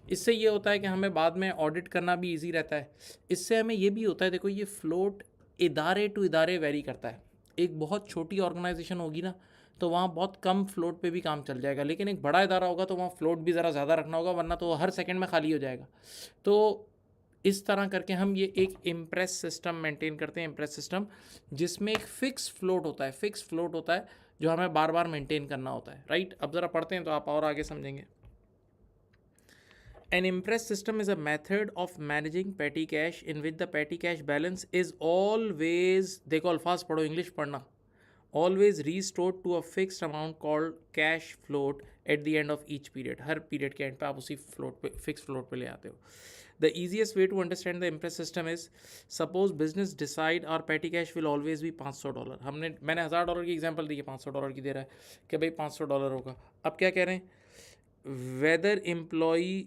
[SPEAKER 1] इससे ये होता है कि हमें बाद में ऑडिट करना भी ईजी रहता है। इससे हमें ये भी होता है, देखो ये फ्लोट इदारे टू इदारे वेरी करता है। एक बहुत छोटी ऑर्गेनाइजेशन होगी ना, तो वहाँ बहुत कम फ्लोट पे भी काम चल जाएगा, लेकिन एक बड़ा इदारा होगा तो वहाँ फ्लोट भी ज़रा ज़्यादा रखना होगा, वरना तो हर सेकंड में खाली हो जाएगा। तो इस तरह करके हम ये एक इम्प्रेस सिस्टम मेंटेन करते हैं, इम्प्रेस सिस्टम, जिसमें एक फ़िक्स फ्लोट होता है जो हमें बार बार मेंटेन करना होता है। राइट, अब ज़रा पढ़ते हैं तो आप और आगे समझेंगे। An impress system is a method of managing petty cash in which the petty cash balance is always, देखो अल्फाज पढ़ो, इंग्लिश पढ़ना, always restored to a fixed amount called cash float at the end of each period। Her period के एंड पे आप उसी फ्लोट पे, फिक्स फ्लोट पे ले आते हो। The easiest way to understand the impress system is, suppose business decide our petty cash will always be $500। मैंने $1000 की एग्जांपल दी है, $500 की दे रहा है कि भाई $500 होगा। अब क्या कह रहे हैं, whether employee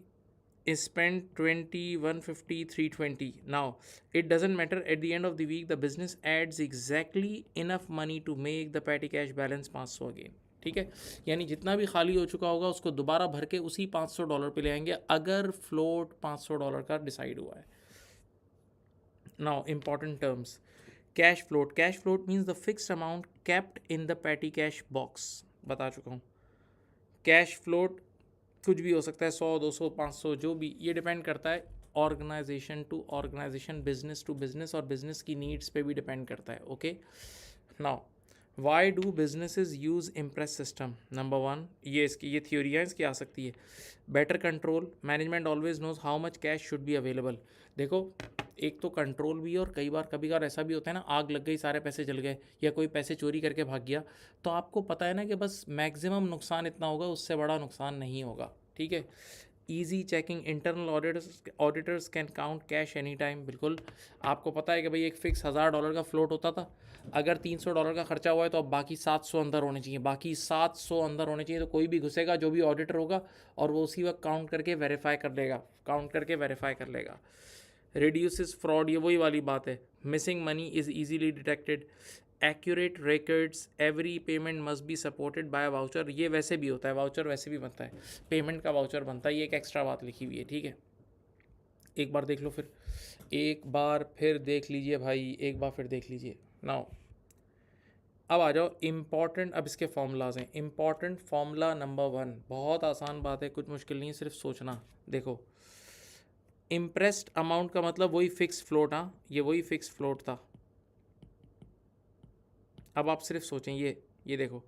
[SPEAKER 1] is spent 20, 150, 320, now it doesn't matter, at the end of the week the business adds exactly enough money to make the petty cash balance 500 again। ठीक है, यानी जितना भी खाली हो चुका होगा उसको दोबारा भर के उसी $500 पे ले आएंगे, अगर फ्लोट $500 का डिसाइड हुआ है। Now important terms, cash float means the fixed amount kept in the petty cash box. बता चुका हूँ, कैश फ्लोट कुछ भी हो सकता है, 100, 200, 500, जो भी, ये डिपेंड करता है organisation to organisation, business to business, और बिजनेस की नीड्स पे भी डिपेंड करता है। Okay, now why do businesses use imprest system? Number 1, ये थ्योरियाँ इसकी आ सकती है। Better control, management always knows how much cash should be available. देखो, एक तो कंट्रोल भी, और कई बार ऐसा भी होता है ना, आग लग गई, सारे पैसे जल गए, या कोई पैसे चोरी करके भाग गया, तो आपको पता है ना कि बस मैक्सिमम नुकसान इतना होगा, उससे बड़ा नुकसान नहीं होगा। ठीक है, easy checking, internal auditors can count cash any time. बिल्कुल, आपको पता है कि भाई एक फ़िक्स $1000 का फ्लोट होता था, अगर $300 का खर्चा हुआ है तो अब बाकी 700 अंदर होने चाहिए, तो कोई भी घुसेगा, जो भी ऑडिटर होगा, और वो उसी वक्त काउंट करके वेरीफाई कर लेगा। रिड्यूसेस फ्रॉड, ये वही वाली बात है। Missing money is easily detected. Accurate records, every payment must be supported by voucher. ये वैसे भी होता है, वाउचर वैसे भी बनता है, पेमेंट का वाउचर बनता है, ये एक एक्स्ट्रा बात लिखी हुई है। ठीक है, एक बार देख लो, फिर एक बार फिर देख लीजिए भाई, एक बार फिर देख लीजिए। नाउ अब आ जाओ इम्पॉर्टेंट, अब इसके फॉर्मूलाज हैं। इम्पॉर्टेंट फॉर्मूला नंबर 1, बहुत आसान बात है, कुछ मुश्किल नहीं, सिर्फ सोचना। देखो, इम्प्रेस्ड अमाउंट का मतलब वही फिक्स फ्लोट, हाँ ये वही फिक्स फ्लोट था। अब आप सिर्फ सोचें, ये देखो,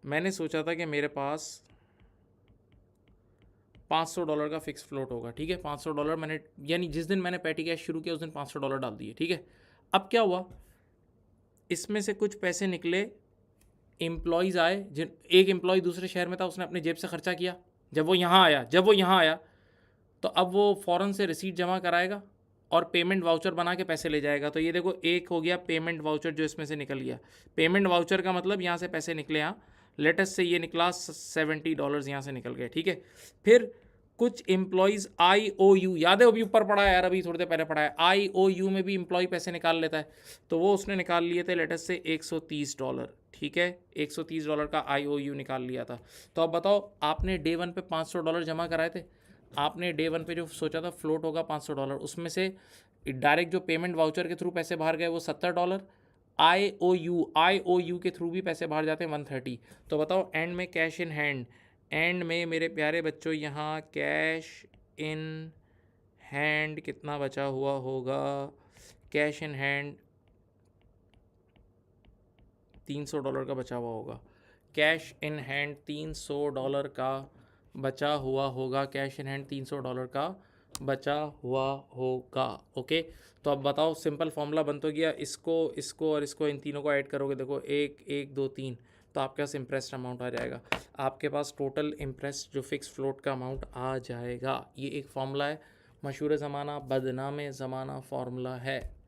[SPEAKER 1] मैंने सोचा था कि मेरे पास $500 का फिक्स फ्लोट होगा, ठीक है। $500 मैंने, यानी जिस दिन मैंने पेटी कैश शुरू किया उस दिन $500 डाल दिए, ठीक है। अब क्या हुआ, इसमें से कुछ पैसे निकले, एम्प्लॉयज़ आए, जिन एक एम्प्लॉय दूसरे शहर में था, उसने अपने जेब से खर्चा किया। जब वो यहाँ आया तो अब वो फ़ौरन से रिसीट जमा कराएगा और पेमेंट वाउचर बना के पैसे ले जाएगा। तो ये देखो, एक हो गया पेमेंट वाउचर जो इसमें से निकल गया। पेमेंट वाउचर का मतलब यहाँ से पैसे निकले, यहाँ लेटेस्ट से ये निकला $70 यहाँ से निकल गए, ठीक है। फिर कुछ एम्प्लॉयज़ IOU, याद है अभी ऊपर पढ़ा है यार, अभी थोड़ी देर पहले पढ़ा है, IOU में भी एम्प्लॉय पैसे निकाल लेता है। तो वो उसने निकाल लिए थे लेटेस्ट से $130, ठीक है। $130 का IOU निकाल लिया था। तो अब बताओ, आपने डे 1 पे $500 जमा कराए थे, आपने डे 1 पे जो सोचा था फ्लोट होगा $500, उसमें से डायरेक्ट जो पेमेंट वाउचर के थ्रू पैसे बाहर गए वो $70, IOU के थ्रू भी पैसे बाहर जाते हैं 130। तो बताओ एंड में कैश इन हैंड, एंड में मेरे प्यारे बच्चों यहाँ कैश इन हैंड कितना बचा हुआ होगा? कैश इन हैंड $300 का बचा हुआ होगा। कैश इन हैंड $300 का बचा हुआ होगा। कैश इन हैंड $300 का बचा हुआ होगा, ओके। तो अब बताओ, सिंपल फॉर्मूला बन तो गया, इसको इसको और इसको, इन तीनों को ऐड करोगे, देखो 1 1 2 3, तो आपके पास इम्प्रेस्ड अमाउंट आ जाएगा। आपके पास टोटल इम्प्रेस्ड जो फिक्स फ्लोट का अमाउंट आ जाएगा। ये एक फॉर्मूला है, मशहूर ज़माना बदनाम ज़माना फॉर्मूला है।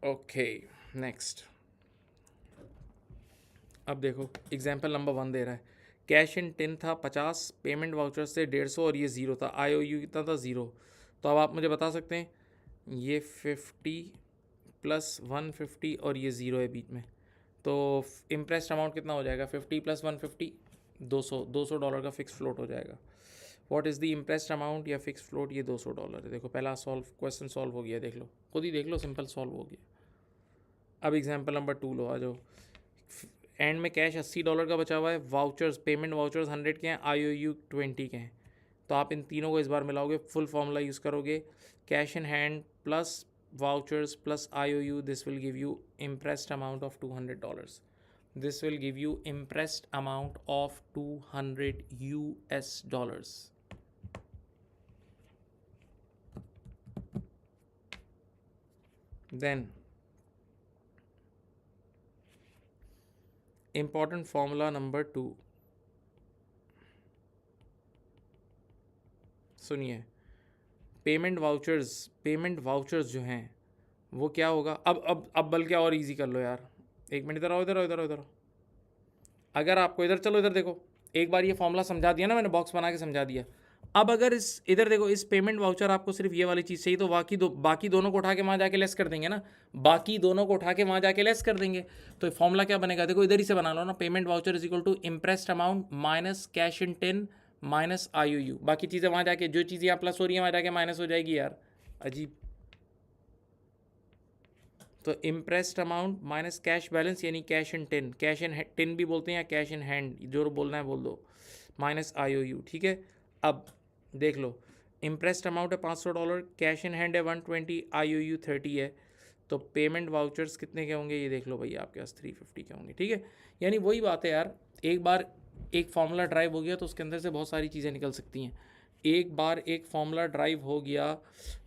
[SPEAKER 1] Okay, next. अब देखो एग्जाम्पल नंबर 1 दे रहा है, कैश इन 10 था 50, पेमेंट वाउचर से 150 और ये ज़ीरो था, IOU कितना था 0। तो अब आप मुझे बता सकते हैं ये 50 प्लस 150 और ये 0 है बीच में, तो इम्प्रेस्ड अमाउंट कितना हो जाएगा? 50 प्लस 150 $200 का फिक्स फ्लोट हो जाएगा। What is the impressed amount या फिक्स फ्लोट? ये $200 है। देखो पहला क्वेश्चन सॉल्व हो गया, देख लो खुद ही देख लो, सिंपल सॉल्व हो गया। अब एग्जाम्पल नंबर 2 लो, आ जाओ। एंड में कैश $80 का बचा हुआ है, वाउचर्स पेमेंट वाउचर्स 100 के हैं, IOU 20 के हैं। तो आप इन तीनों को इस बार मिलाओगे, फुल फॉर्मूला यूज़ करोगे, cash in hand plus vouchers plus IOU, this will give you imprest amount of $200। This will give you imprest amount of $200। Then important formula number 2, सुनिए। पेमेंट वाउचर्स जो हैं वो क्या होगा? अब बल्कि और इजी कर लो यार, एक मिनट, इधर आओ, इधर आओ, इधर आओ, इधर आओ। अगर आपको इधर, चलो इधर देखो, एक बार ये फॉर्मूला समझा दिया ना मैंने, बॉक्स बना के समझा दिया। अब अगर इस इधर देखो, इस पेमेंट वाउचर आपको सिर्फ ये वाली चीज़ चाहिए, तो बाकी दोनों को उठा के वहाँ जाके लेस कर देंगे ना, बाकी दोनों को उठा के वहाँ जाके लेस कर देंगे। तो फॉर्मूला क्या बनेगा? देखो इधर ही से बना लो ना, payment voucher is equal to imprest amount minus cash in 10 minus IOU। बाकी चीज़ें वहाँ जाके, जो चीज़ें यहाँ प्लस हो रही है वहाँ जाके माइनस हो जाएगी यार, अजीब। तो impressed amount minus cash balance, यानी कैश इन 10, कैश इन 10 भी बोलते हैं या कैश इन हैंड, जो बोलना है बोल दो, माइनस IOU, ठीक है। अब देख लो, इम्प्रेस्ड अमाउंट है $500, कैश इन हैंड है 120, IOU 30 है। तो पेमेंट वाउचर्स कितने के होंगे ये देख लो भैया, आपके पास 350 के होंगे, ठीक है। यानी वही बात है यार, एक बार एक फॉर्मूला ड्राइव हो गया तो उसके अंदर से बहुत सारी चीज़ें निकल सकती हैं। एक बार एक फॉर्मूला ड्राइव हो गया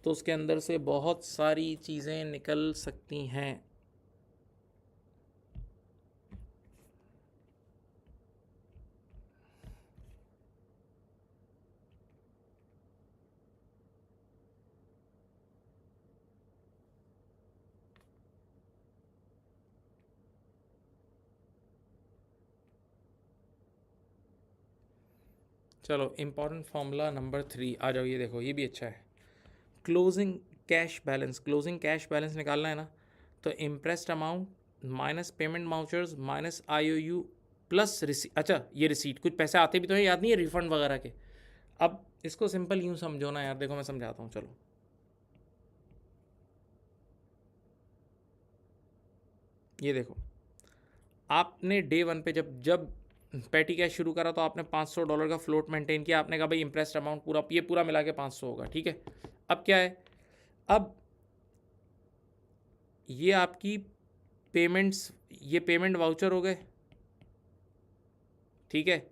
[SPEAKER 1] तो उसके अंदर से बहुत सारी चीज़ें निकल सकती हैं। चलो इंपॉर्टेंट फार्मूला नंबर 3 आ जाओ, ये देखो ये भी अच्छा है। क्लोजिंग कैश बैलेंस निकालना है ना, तो impressed amount minus payment vouchers minus IOU plus receipt. अच्छा ये रिसीट, कुछ पैसे आते भी तो है, याद नहीं है, रिफंड वगैरह के। अब इसको सिंपल यूँ समझो ना यार, देखो मैं समझाता हूँ, चलो। ये देखो, आपने डे वन पे जब जब पेटी कैश शुरू करा तो आपने $500 का फ्लोट मेंटेन किया, आपने कहा भाई इंप्रेस्ड अमाउंट पूरा ये पूरा मिला के 500 होगा, ठीक है। अब क्या है, अब ये आपकी पेमेंट्स, ये पेमेंट वाउचर हो गए, ठीक है।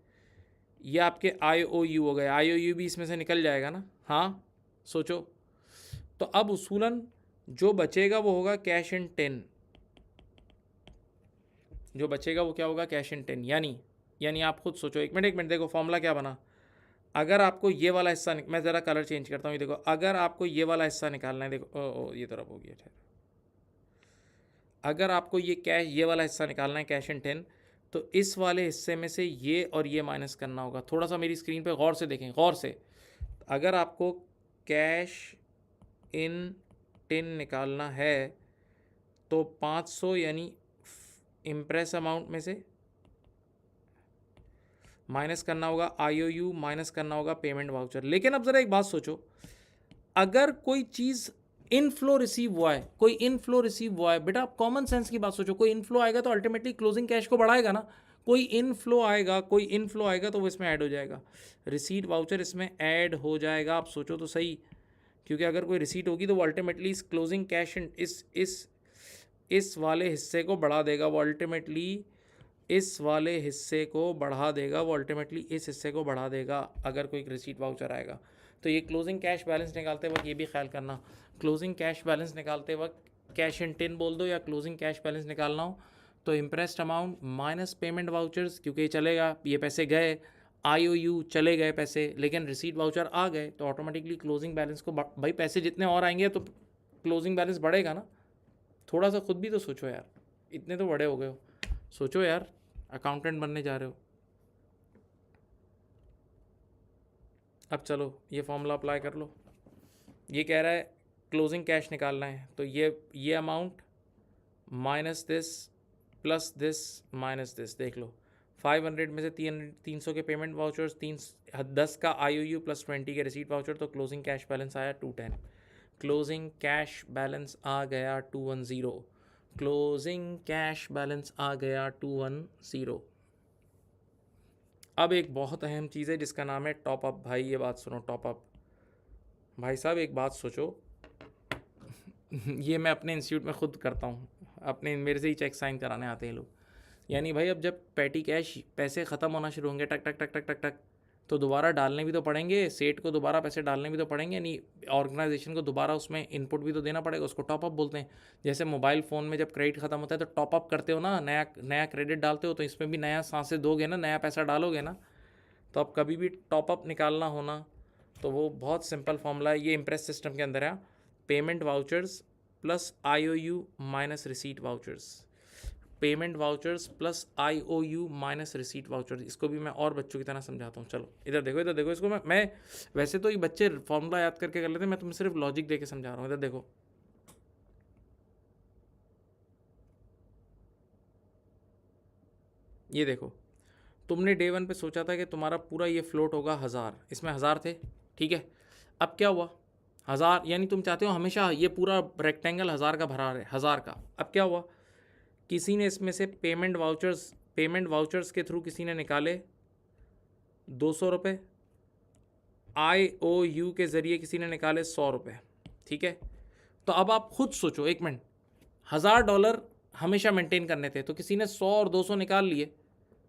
[SPEAKER 1] ये आपके IOU हो गए, IOU भी इसमें से निकल जाएगा ना, हाँ सोचो। तो अब उसूलन जो बचेगा वो होगा कैश इन 10, जो बचेगा वो क्या होगा, कैश इन 10। यानी आप खुद सोचो, एक मिनट देखो फॉर्मूला क्या बना। अगर आपको ये वाला हिस्सा मैं ज़रा कलर चेंज करता हूँ, ये देखो, अगर आपको ये वाला हिस्सा निकालना है, देखो ओ ये तरफ हो गया, ठहर। अगर आपको ये वाला हिस्सा निकालना है कैश इन 10, तो इस वाले हिस्से में से ये और ये माइनस करना होगा। थोड़ा सा मेरी स्क्रीन पे गौर से देखें, गौर से। अगर आपको कैश इन 10 निकालना है तो 500 यानी इम्प्रेस अमाउंट में से माइनस करना होगा IOU, माइनस करना होगा पेमेंट वाउचर। लेकिन अब ज़रा एक बात सोचो, अगर कोई चीज़ इनफ्लो रिसीव हुआ है, कोई इनफ्लो रिसीव हुआ है, बेटा आप कॉमन सेंस की बात सोचो, कोई इनफ्लो आएगा तो अल्टीमेटली क्लोजिंग कैश को बढ़ाएगा ना। कोई इनफ्लो आएगा तो वो इसमें ऐड हो जाएगा, रिसीट वाउचर इसमें ऐड हो जाएगा। आप सोचो तो सही, क्योंकि अगर कोई रिसीट होगी तो वो अल्टीमेटली इस क्लोजिंग कैश इस वाले हिस्से को बढ़ा देगा, वो अल्टीमेटली इस वाले हिस्से को बढ़ा देगा, वो अल्टीमेटली इस हिस्से को बढ़ा देगा अगर कोई रिसीट वाउचर आएगा। तो ये क्लोजिंग कैश बैलेंस निकालते वक्त ये भी ख्याल करना, क्लोजिंग कैश बैलेंस निकालते वक्त कैश इन 10 बोल दो या क्लोजिंग कैश बैलेंस निकालना हो तो impressed amount minus payment vouchers, क्योंकि चलेगा, ये पैसे गए, IOU चले गए पैसे, लेकिन रिसीट वाउचर आ गए तो ऑटोमेटिकली क्लोजिंग बैलेंस को भाई पैसे जितने और आएंगे तो क्लोजिंग बैलेंस बढ़ेगा ना। थोड़ा सा खुद भी तो सोचो यार, इतने तो बड़े हो गए हो, सोचो यार, अकाउंटेंट बनने जा रहे हो। अब चलो ये फॉर्मूला अप्लाई कर लो। ये कह रहा है क्लोजिंग कैश निकालना है, तो ये amount minus this plus this minus this, देख लो 500 में से 300 के पेमेंट वाउचर्स, 10 का IOU प्लस 20 के रिसीट वाउचर, तो क्लोजिंग कैश बैलेंस आया 210। क्लोजिंग कैश बैलेंस आ गया 210, क्लोजिंग कैश बैलेंस आ गया 210। अब एक बहुत अहम चीज़ है जिसका नाम है टॉपअप। भाई ये बात सुनो, टॉपअप। भाई साहब एक बात सोचो, ये मैं अपने इंस्टीट्यूट में खुद करता हूँ, अपने मेरे से ही चेक साइन कराने आते हैं लोग। यानी भाई अब जब पेटी कैश पैसे ख़त्म होना शुरू होंगे, टक टक टक टक टक टक, तो दोबारा डालने भी तो पड़ेंगे, सेट को दोबारा पैसे डालने भी तो पड़ेंगे, यानी ऑर्गेनाइजेशन को दोबारा उसमें इनपुट भी तो देना पड़ेगा, उसको टॉपअप बोलते हैं। जैसे मोबाइल फ़ोन में जब क्रेडिट ख़त्म होता है तो टॉपअप करते हो ना, नया क्रेडिट डालते हो, तो इसमें भी नया सांसें दोगे ना, नया पैसा डालोगे ना। तो अब कभी भी टॉपअप निकालना होना तो वो बहुत सिंपल फॉर्मूला है, ये इम्प्रेस सिस्टम के अंदर है, payment vouchers plus IOU minus receipt vouchers, payment vouchers plus IOU minus receipt vouchers. इसको भी मैं और बच्चों की तरह समझाता हूँ। चलो इधर देखो, इसको मैं वैसे तो ये बच्चे फॉर्मूला याद करके कर लेते हैं, मैं तुम्हें सिर्फ लॉजिक दे के समझा रहा हूँ। इधर देखो, ये देखो, तुमने डे 1 पे सोचा था कि तुम्हारा पूरा ये फ्लोट होगा 1000, इसमें 1000 थे, ठीक है। अब क्या हुआ, 1000 यानी तुम चाहते हो हमेशा ये पूरा रेक्टेंगल 1000 का भरा रहे, 1000 का। अब क्या हुआ, किसी ने इसमें से पेमेंट वाउचर्स के थ्रू किसी ने निकाले 200 रुपये, IOU के ज़रिए किसी ने निकाले 100 रुपये, ठीक है। तो अब आप खुद सोचो, एक मिनट, $1000 हमेशा मेंटेन करने थे, तो किसी ने 100 और 200 निकाल लिए,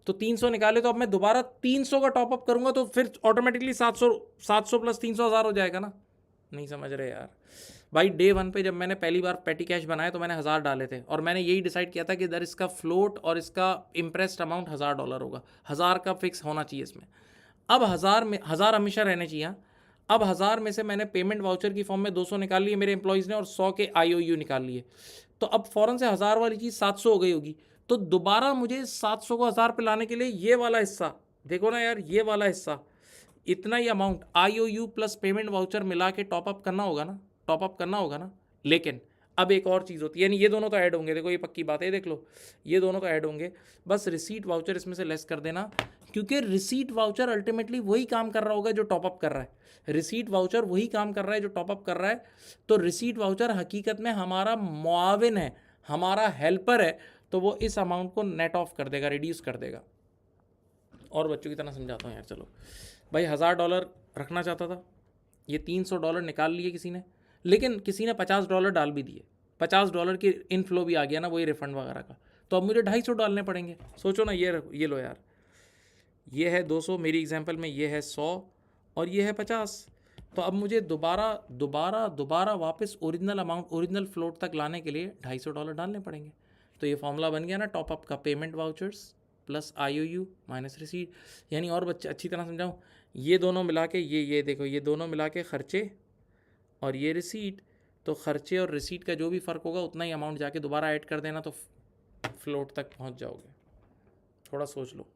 [SPEAKER 1] तो 300 निकाले, तो अब मैं दोबारा 300 का टॉपअप करूंगा तो फिर ऑटोमेटिकली 700 प्लस 300 1000 हो जाएगा ना। नहीं समझ रहे यार भाई। डे 1 पे जब मैंने पहली बार पेटी कैश बनाया तो मैंने 1000 डाले थे, और मैंने यही डिसाइड किया था कि इधर इसका फ्लोट और इसका इम्प्रेस्ड अमाउंट $1000 होगा, 1000 का फिक्स होना चाहिए इसमें। अब 1000 हमेशा रहने चाहिए। अब 1000 में से मैंने पेमेंट वाउचर की फॉर्म में 200 निकाल लिए मेरे एम्प्लॉयज़ ने, और 100 के IOU निकाल लिए, तो अब फ़ौरन से 1000 वाली चीज़ 700 हो गई होगी। तो दोबारा मुझे 700 को 1000 पे लाने के लिए ये वाला हिस्सा देखो ना यार, ये वाला हिस्सा, इतना ही amount IOU plus payment voucher मिला के टॉपअप करना होगा ना। लेकिन अब एक और चीज़ होती है, यानी ये दोनों तो ऐड होंगे, देखो ये पक्की बात है, देख लो ये दोनों तो ऐड होंगे, बस रिसीट वाउचर इसमें से लेस कर देना, क्योंकि रिसीट वाउचर अल्टीमेटली वही काम कर रहा होगा जो टॉपअप कर रहा है। रिसीट वाउचर वही काम कर रहा है जो टॉपअप कर रहा है, तो रिसीट वाउचर हकीकत में हमारा मुआविन है, हमारा हेल्पर है। तो वो इस अमाउंट को नेट ऑफ कर देगा, रिड्यूस कर देगा। और बच्चों की तरह समझाता हूँ यार। चलो भाई, $1000 रखना चाहता था, ये $300 निकाल लिए किसी ने, लेकिन किसी ने $50 डाल भी दिए, $50 की इनफ्लो भी आ गया ना, वही रिफंड वगैरह का, तो अब मुझे 250 डालने पड़ेंगे। सोचो ना, ये लो यार, ये है 200 मेरी एग्जांपल में, ये है 100 और ये है 50। तो अब मुझे दोबारा वापस ओरिजिनल अमाउंट, ओरिजिनल फ्लोट तक लाने के लिए $250 डालने पड़ेंगे। तो ये फॉर्मूला बन गया ना टॉपअप का, payment vouchers plus IOU minus receipt. यानी और बच्चे अच्छी तरह समझाऊँ, ये दोनों मिला के, ये देखो, ये दोनों मिला के खर्चे और ये रिसीट, तो खर्चे और रिसीट का जो भी फ़र्क होगा उतना ही अमाउंट जाके दोबारा ऐड कर देना, तो फ्लोट तक पहुंच जाओगे। थोड़ा सोच लो।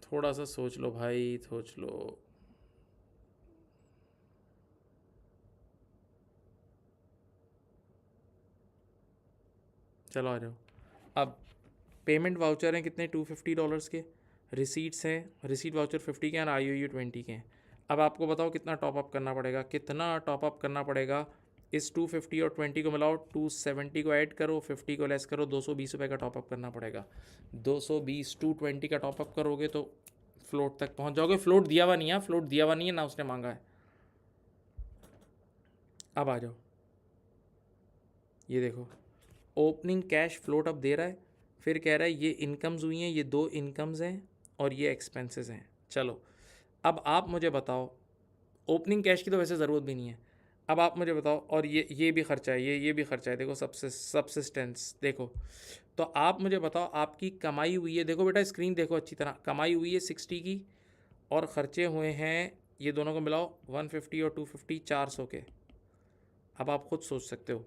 [SPEAKER 1] थोड़ा सा सोच लो भाई, सोच लो। चलो आ जाओ। अब पेमेंट वाउचर हैं कितने, $250 के, रिसीट्स हैं, रिसीट वाउचर 50 के हैं और IOU 20 के हैं। अब आपको बताओ कितना टॉपअप करना पड़ेगा, कितना टॉपअप करना पड़ेगा। इस 250 और 20 को मिलाओ, 270 को ऐड करो, 50 को लेस करो, ₹220 का टॉपअप करना पड़ेगा। 220 220 का टॉपअप करोगे तो फ्लोट तक पहुंच जाओगे। फ्लोट दिया हुआ नहीं है, फ्लोट दिया हुआ नहीं है ना, उसने मांगा है। अब आ जाओ, ये देखो, ओपनिंग कैश फ्लोट अब दे रहा है, फिर कह रहा है ये इनकम्स हुई हैं, ये 2 इनकम्स हैं और ये एक्सपेंसेस हैं। चलो अब आप मुझे बताओ, ओपनिंग कैश की तो वैसे ज़रूरत भी नहीं है। अब आप मुझे बताओ, और ये भी खर्चा है, ये भी खर्चा है, देखो सबसिस्टेंस देखो। तो आप मुझे बताओ, आपकी कमाई हुई है, देखो बेटा स्क्रीन देखो अच्छी तरह, कमाई हुई है 60 की और ख़र्चे हुए हैं, ये दोनों को मिलाओ 150 और 250, 400 के। अब आप खुद सोच सकते हो,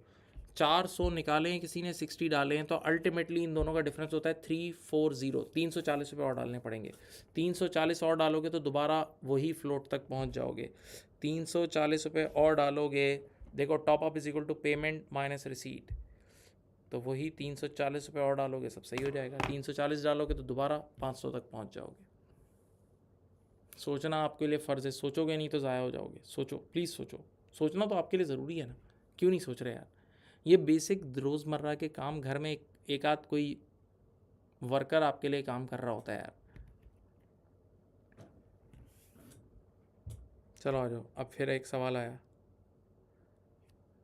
[SPEAKER 1] 400 निकाले हैं किसी ने, 60 डाले हैं, तो अल्टीमेटली इन दोनों का डिफरेंस होता है 340, ₹340 और डालने पड़ेंगे। 340 और डालोगे तो दोबारा वही फ्लोट तक पहुंच जाओगे। ₹340 और डालोगे, देखो top up is equal to payment minus receipt, तो वही ₹340 और डालोगे, सब सही हो जाएगा। 340 डालोगे तो दोबारा 500 तक पहुंच जाओगे। सोचना आपके लिए फ़र्ज़ है, सोचोगे नहीं तो ज़ाया हो जाओगे। सोचो, प्लीज़ सोचो, सोचना तो आपके लिए ज़रूरी है ना, क्यों नहीं सोच रहे यार। ये बेसिक रोज़मर्रा के काम, घर में एक आध कोई वर्कर आपके लिए काम कर रहा होता है यार। चलो आ जाओ, अब फिर एक सवाल आया,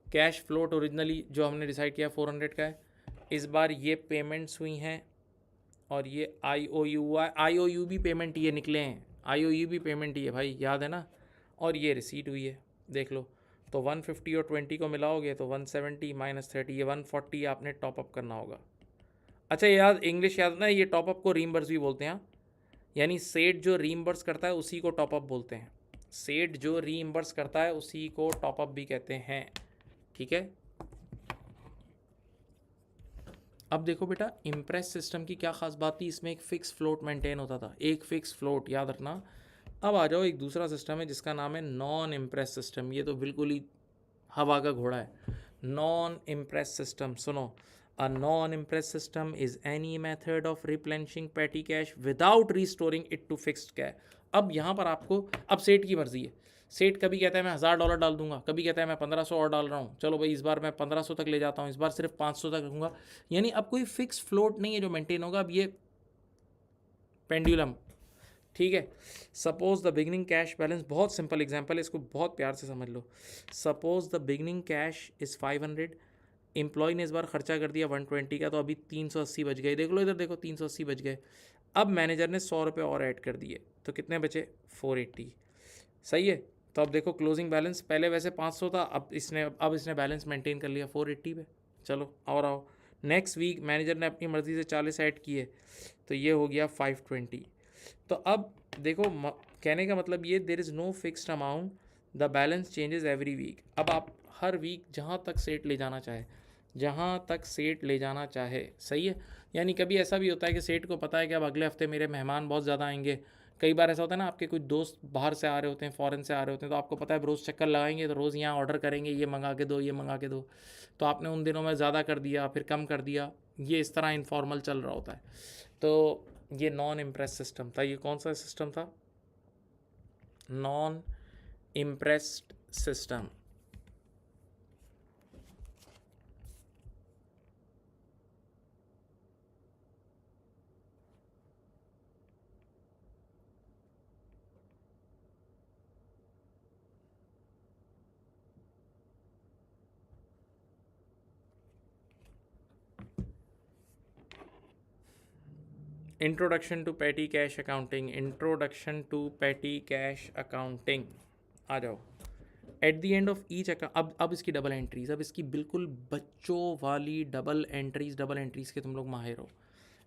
[SPEAKER 1] कैश फ्लोट ओरिजिनली जो हमने डिसाइड किया 400 का है, इस बार ये पेमेंट्स हुई हैं और ये IOU भी पेमेंट ही है, निकले हैं, IOU भी पेमेंट ही है भाई, याद है ना, और ये रिसीट हुई है, देख लो। तो 150 और 20 को मिलाओगे तो 170 माइनस 30, ये 140 आपने टॉपअप करना होगा। अच्छा याद, इंग्लिश याद ना, ये टॉपअप को रीइंबर्स भी बोलते हैं, यानी सेठ जो रीइंबर्स करता है उसी को टॉपअप बोलते हैं। सेठ जो रीइंबर्स करता है उसी को टॉपअप भी कहते हैं, ठीक है। अब देखो बेटा, इम्प्रेस सिस्टम की क्या खास बात थी, इसमें एक फ़िक्स फ्लोट मेंटेन होता था, एक फ़िक्स फ्लोट, याद रखना। अब आ जाओ, एक दूसरा सिस्टम है जिसका नाम है नॉन इम्प्रेस सिस्टम, ये तो बिल्कुल ही हवा का घोड़ा है। नॉन इम्प्रेस सिस्टम सुनो, a non imprest system is any method of replenishing petty cash without restoring it to fixed cash. अब यहाँ पर आपको, अब सेठ की मर्जी है, सेठ कभी कहता है मैं $1000 डाल दूंगा, कभी कहता है मैं 1500 और डाल रहा हूँ, चलो भाई इस बार मैं 1500 तक ले जाता हूँ, इस बार सिर्फ 500 तक रखूँगा। यानी अब कोई फिक्स फ्लोट नहीं है जो मेंटेन होगा, अब ये पेंडुलम, ठीक है। Suppose the beginning cash balance, बहुत सिंपल एग्जांपल है, इसको बहुत प्यार से समझ लो। Suppose the beginning cash is 500, employee ने इस बार खर्चा कर दिया 120 का, तो अभी 380 बच गए, देख लो इधर देखो 380 बच गए। अब मैनेजर ने ₹100 और ऐड कर दिए, तो कितने बचे, 480, सही है। तो अब देखो क्लोजिंग बैलेंस, पहले वैसे 500 था, अब इसने बैलेंस मेंटेन कर लिया 480 पे। चलो और आओ, नेक्स्ट वीक मैनेजर ने अपनी मर्ज़ी से 40 ऐड किए, तो ये हो गया 520। तो अब देखो कहने का मतलब ये, there is no fixed amount, the balance changes every week. अब आप हर वीक जहाँ तक सेट ले जाना चाहे, जहाँ तक सेट ले जाना चाहे, सही है। यानी कभी ऐसा भी होता है कि सेट को पता है कि अब अगले हफ्ते मेरे मेहमान बहुत ज़्यादा आएंगे। कई बार ऐसा होता है ना, आपके कुछ दोस्त बाहर से आ रहे होते हैं, फ़ॉरेन से आ रहे होते हैं, तो आपको पता है रोज़ चक्कर लगाएंगे, तो रोज़ यहाँ ऑर्डर करेंगे, ये मंगा के दो, ये मंगा के दो, तो आपने उन दिनों में ज़्यादा कर दिया, फिर कम कर दिया, ये इस तरह इनफॉर्मल चल रहा होता है। तो ये नॉन इम्प्रेस सिस्टम था। ये कौन सा सिस्टम था, non imprest system. Introduction to petty cash accounting, introduction to petty cash accounting, आ जाओ। At the end of each account, अब इसकी डबल एंट्रीज, अब इसकी बिल्कुल बच्चों वाली डबल एंट्रीज के तुम लोग माहिर हो।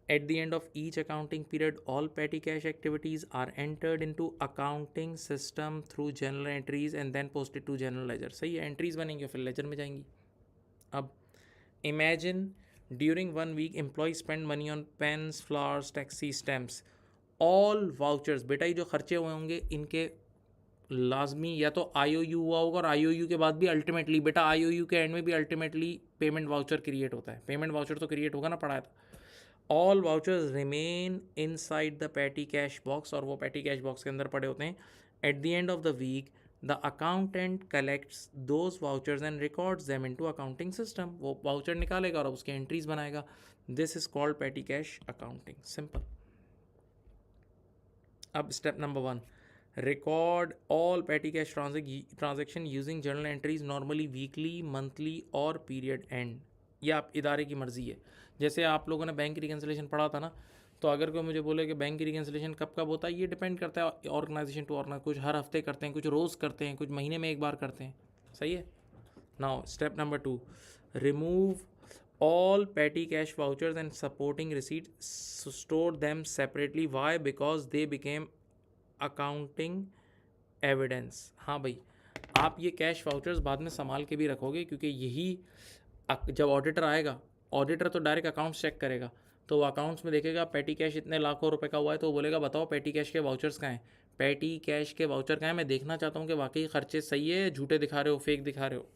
[SPEAKER 1] At the end of each accounting period, all petty cash activities are entered into accounting system through journal entries and then posted to journal ledger. सही है, एंट्रीज बनेंगी फिर लेजर में जाएंगी। अब imagine during 1 week employees spend money on pens, flowers, taxi stamps, all vouchers। बेटा ये जो खर्चे हुए होंगे इनके लाजमी या तो IOU हुआ होगा, और IOU के बाद भी अल्टीमेटली बेटा IOU के एंड में भी अल्टीमेटली पेमेंट वाउचर क्रिएट होता है। पेमेंट वाउचर तो क्रिएट होगा ना, पढ़ाया था। All vouchers remain inside the petty cash box, और वो पैटी कैश बॉक्स के अंदर पड़े होते हैं। At the end of the week the accountant collects those vouchers and records them into accounting system. वो वाउचर निकालेगा और उसके एंट्रीज बनाएगा। This is called petty cash accounting, simple. अब step number 1, record all petty cash transaction using journal entries, normally weekly, monthly और पीरियड एंड। ये आप इदारे की मर्जी है। जैसे आप लोगों ने बैंक रिकन्सिलेशन पढ़ा था ना, तो अगर कोई मुझे बोले कि बैंक रिकन्सिलेशन कब कब होता है, ये डिपेंड करता है ऑर्गेनाइजेशन टू ऑर्गेनाइज। कुछ हर हफ्ते करते हैं, कुछ रोज़ करते हैं, कुछ महीने में एक बार करते हैं। सही है। Now step number 2, remove all petty cash vouchers and supporting receipts, store them separately. Why? Because they became accounting evidence। हाँ भाई, आप ये कैश वाउचर्स बाद में संभाल के भी रखोगे, क्योंकि यही जब ऑडिटर आएगा, ऑडिटर तो डायरेक्ट अकाउंट्स चेक करेगा, तो वो अकाउंट्स में देखेगा पैटी कैश इतने लाखों रुपए का हुआ है, तो वो बोलेगा बताओ पैटी कैश के वाउचर्स कहाँ हैं, पैटी कैश के वाउचर कहाँ हैं, मैं देखना चाहता हूँ कि वाकई खर्चे सही है, झूठे दिखा रहे हो, फेक दिखा रहे हो।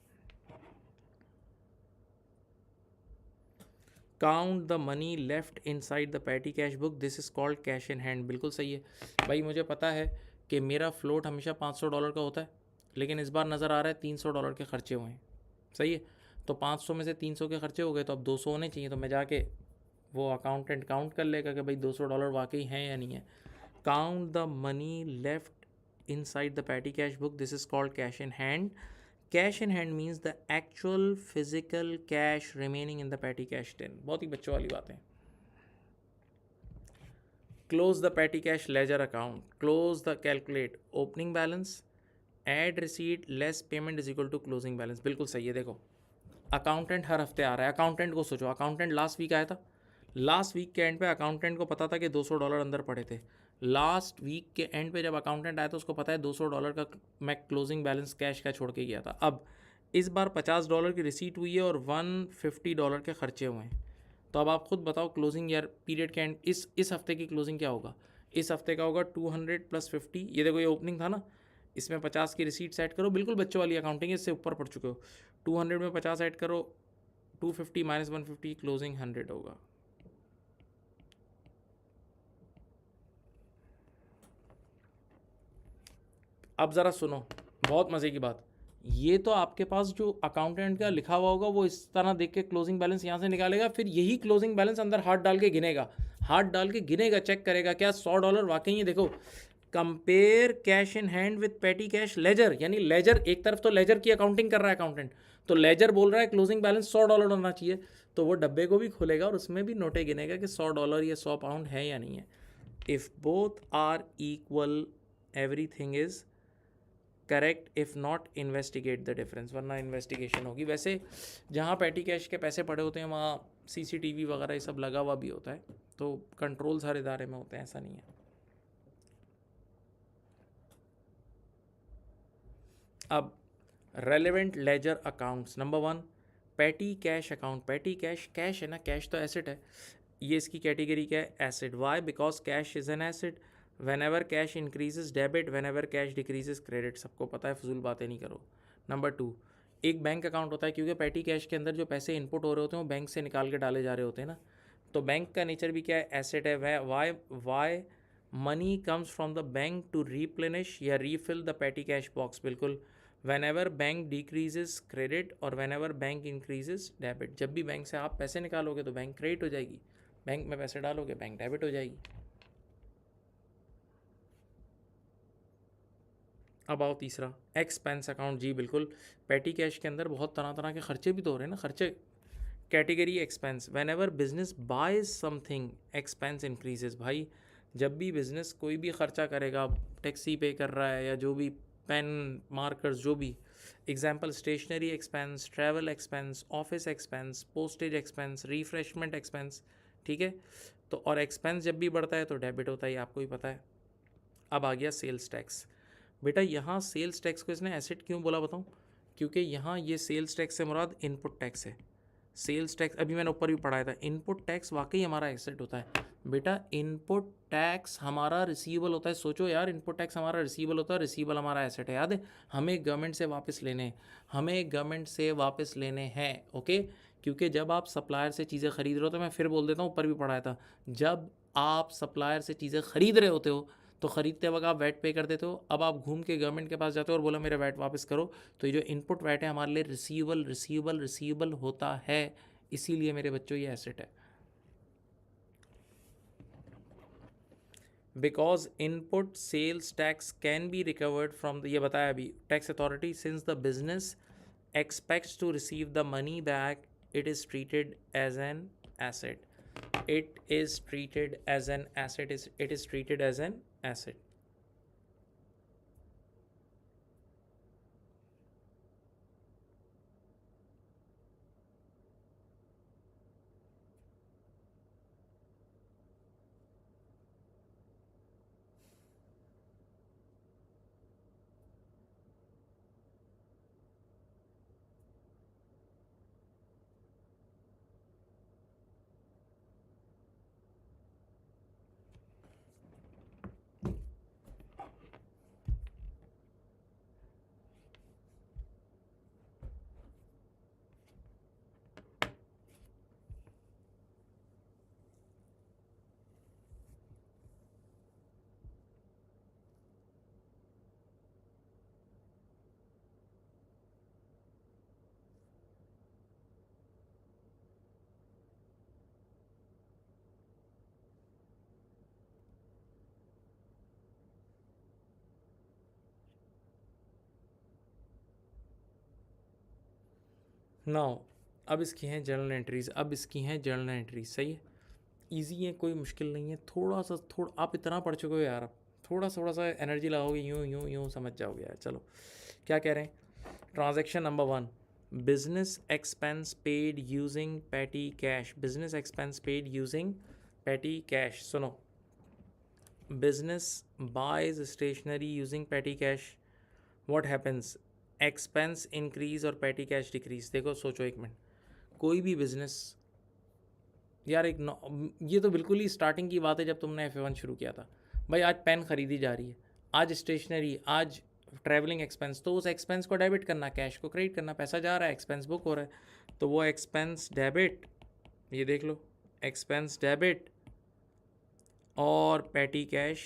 [SPEAKER 1] Count the money left inside the petty cash book, this is called cash in hand. बिल्कुल सही है भाई, मुझे पता है कि मेरा फ्लोट हमेशा $500 का होता है, लेकिन इस बार नज़र आ रहा है $300 के खर्चे हुए हैं। सही है, तो 500 में से 300 के खर्चे हो गए, तो अब 200 होने चाहिए। तो मैं जाके वो अकाउंटेंट काउंट कर लेगा कि भाई $200 वाकई हैं या नहीं है। Count the money left inside the petty cash book, this is called cash in hand. Cash in hand means the actual physical cash remaining in the petty cash tin. बहुत ही बच्चों वाली बात है। Close the petty cash ledger account, close the calculate opening balance, add receipt less payment is equal to closing balance. बिल्कुल सही है। देखो अकाउंटेंट हर हफ्ते आ रहा है, अकाउंटेंट को सोचो, अकाउंटेंट लास्ट वीक आया था, लास्ट वीक के एंड पे अकाउंटेंट को पता था कि $200 अंदर पड़े थे। लास्ट वीक के एंड पे जब अकाउंटेंट आया तो उसको पता है $200 का मैं क्लोजिंग बैलेंस कैश का छोड़ के गया था। अब इस बार $50 की रिसीट हुई है और $150 के खर्चे हुए हैं। तो अब आप खुद बताओ क्लोजिंग ईयर पीरियड के एंड इस हफ्ते की क्लोजिंग क्या होगा। इस हफ्ते का होगा 200 + 50। ये देखो ये ओपनिंग था ना, इसमें 50 की रिसीट सेट करो, बिल्कुल बच्चों वाली अकाउंटिंग है, इससे ऊपर पढ़ चुके हो। 200 में 50 ऐड करो, 250 - 150, क्लोजिंग 100 होगा। अब ज़रा सुनो, बहुत मज़े की बात, ये तो आपके पास जो अकाउंटेंट का लिखा हुआ होगा वो इस तरह देख के क्लोजिंग बैलेंस यहाँ से निकालेगा, फिर यही क्लोजिंग बैलेंस अंदर हाथ डाल के गिनेगा, हाथ डाल के गिनेगा, चेक करेगा क्या $100 वाकई है। देखो compare cash in hand with पेटी कैश लेजर, यानी लेजर एक तरफ तो लेजर की अकाउंटिंग कर रहा है अकाउंटेंट, तो लेजर बोल रहा है क्लोजिंग बैलेंस $100 होना चाहिए, तो वो डब्बे को भी खोलेगा और उसमें भी नोटे गिनेगा कि $100 या 100 पाउंड है या नहीं है। If both are equal everything is correct, if not investigate the difference, वरना इन्वेस्टिगेशन होगी। वैसे जहाँ पैटी कैश के पैसे पड़े होते हैं वहाँ CCTV वगैरह ये सब लगा हुआ भी होता है, तो कंट्रोल्स हर इदारे में होते हैं, ऐसा नहीं है। अब relevant ledger accounts, number 1 petty cash account. Petty cash, cash है ना, कैश तो एसेट है, ये इसकी कैटेगरी क्या है, acid. Why? Because cash is an acid. Whenever cash increases debit, whenever cash decreases credit. सबको पता है, फजूल बातें नहीं करो। नंबर 2 एक बैंक अकाउंट होता है, क्योंकि पैटी कैश के अंदर जो पैसे इनपुट हो रहे होते हैं वो बैंक से निकाल के डाले जा रहे होते हैं ना, तो बैंक का नेचर भी क्या है, एसेट है। Why money comes from the bank to replenish या refill the petty cash box. बिल्कुल, when ever bank decreases credit और when ever bank increases debit. जब भी बैंक से आप पैसे निकालोगे तो बैंक क्रेडिट हो जाएगी, बैंक में पैसे डालोगे बैंक डेबिट हो जाएगी। अब आओ तीसरा, एक्सपेंस अकाउंट। जी बिल्कुल, पैटी कैश के अंदर बहुत तरह तरह के खर्चे भी तो हो रहे हैं ना, खर्चे category expense, whenever business buys something expense increases. भाई जब भी बिजनेस कोई भी खर्चा करेगा, टैक्सी पे कर रहा है या जो भी, पेन मार्कर्स जो भी, example stationery expense, travel expense, office expense, postage expense, refreshment expense, ठीक है। तो और एक्सपेंस जब भी बढ़ता है तो डेबिट होता है, आपको ही पता है। अब आ गया सेल्स टैक्स। बेटा यहाँ सेल्स टैक्स को इसने एसेट क्यों बोला बताऊँ? क्योंकि यहाँ ये सेल्स टैक्स से मुराद इनपुट टैक्स है। सेल्स टैक्स अभी मैंने ऊपर भी पढ़ाया था, इनपुट टैक्स वाकई हमारा एसेट होता है। बेटा इनपुट टैक्स हमारा रिसीवेबल होता है। सोचो यार, इनपुट टैक्स हमारा रिसीवेबल होता है, रिसीवेबल हमारा एसेट है। याद है, हमें गवर्नमेंट से वापस लेने हैं, हमें गवर्नमेंट से वापस लेने हैं। ओके, क्योंकि जब आप सप्लायर से चीज़ें खरीद रहे हो, तो मैं फिर बोल देता हूँ, ऊपर भी पढ़ाया था, जब आप सप्लायर से चीज़ें खरीद रहे होते हो तो ख़रीदते वक्त आप वैट पे कर देते हो। अब आप घूम के गवर्नमेंट के पास जाते हो और बोला मेरा वैट वापस करो, तो ये जो इनपुट वैट है हमारे लिए रिसीवेबल रिसीवेबल रिसीवेबल होता है। इसीलिए मेरे बच्चों ये एसेट है। Because input sales tax can be recovered from the, ये बताया अभी, tax authority, since the business expects to receive the money back, it is treated as an asset. It is treated as an asset. It is treated as an asset. Now अब इसकी हैं जर्नल एंट्रीज। अब इसकी हैं जर्नल एंट्रीज, सही है, ईजी है, कोई मुश्किल नहीं है। थोड़ा आप इतना पढ़ चुके हो यार, अब थोड़ा सा एनर्जी लगाओगे, यूँ यूँ यूँ समझ जाओगे यार। चलो क्या कह रहे हैं। Transaction number 1, business expense paid using petty cash. Business expense paid using petty cash. सुनो, business buys stationery using petty cash, what happens, expense increase और पैटी कैश डिक्रीज। देखो सोचो एक मिनट, कोई भी बिजनेस यार, ये तो बिल्कुल ही स्टार्टिंग की बात है जब तुमने F1 शुरू किया था। भाई आज पेन खरीदी जा रही है, आज स्टेशनरी, आज ट्रैवलिंग एक्सपेंस, तो उस एक्सपेंस को डेबिट करना, कैश को क्रेडिट करना, पैसा जा रहा है, एक्सपेंस बुक हो रहा है, तो वो एक्सपेंस डेबिट, ये देख लो, एक्सपेंस डेबिट और petty cash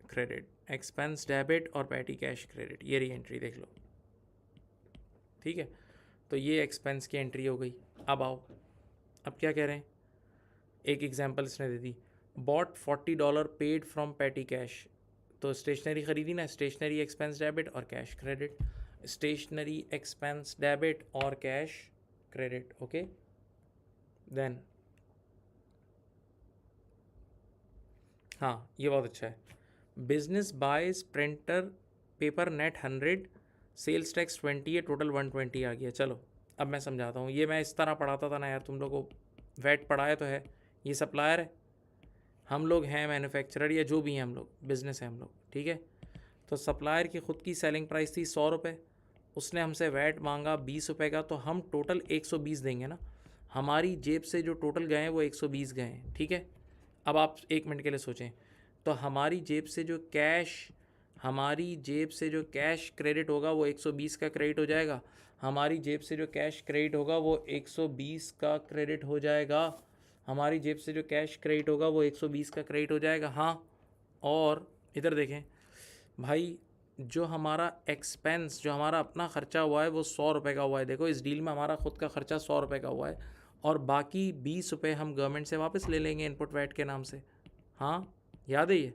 [SPEAKER 1] credit, expense debit और पैटी कैश क्रेडिट, ये री एंट्री देख लो। ठीक है, तो ये एक्सपेंस की एंट्री हो गई। अब आओ, अब क्या कह रहे हैं, एक एग्जांपल इसने दे दी, bought $40 paid from petty cash. तो स्टेशनरी खरीदी ना, स्टेशनरी एक्सपेंस डेबिट और cash credit, stationery expense debit और कैश क्रेडिट। ओके, देन हाँ ये बहुत अच्छा है, business buys printer paper net 100, sales tax 20 है, टोटल 120 आ गया। चलो अब मैं समझाता हूँ, ये मैं इस तरह पढ़ाता था ना यार, तुम लोगों को वैट पढ़ाया तो है, ये सप्लायर है, हम लोग हैं मैन्युफैक्चरर या जो भी हैं हम लोग, बिज़नेस है हम लोग, ठीक है। तो सप्लायर की ख़ुद की सेलिंग प्राइस थी 100 रुपये, उसने हमसे वैट मांगा 20 रुपये का, तो हम टोटल 120 देंगे ना, हमारी जेब से जो टोटल गए हैं वो 120 गए हैं, ठीक है। अब आप एक मिनट के लिए सोचें, तो हमारी जेब से जो कैश क्रेडिट होगा वो 120 का क्रेडिट हो जाएगा, हमारी जेब से जो कैश क्रेडिट होगा वो 120 का क्रेडिट हो जाएगा, हमारी जेब से जो कैश क्रेडिट होगा वो 120 का क्रेडिट हो जाएगा। हाँ, और इधर देखें भाई, जो हमारा एक्सपेंस, जो हमारा अपना ख़र्चा हुआ है वो 100 रुपये का हुआ है। देखो इस डील में हमारा ख़ुद का ख़र्चा 100 रुपये का हुआ है, और बाकी 20 रुपये हम गवर्नमेंट से वापस ले लेंगे इनपुट वैट के नाम से। हाँ याद है ये,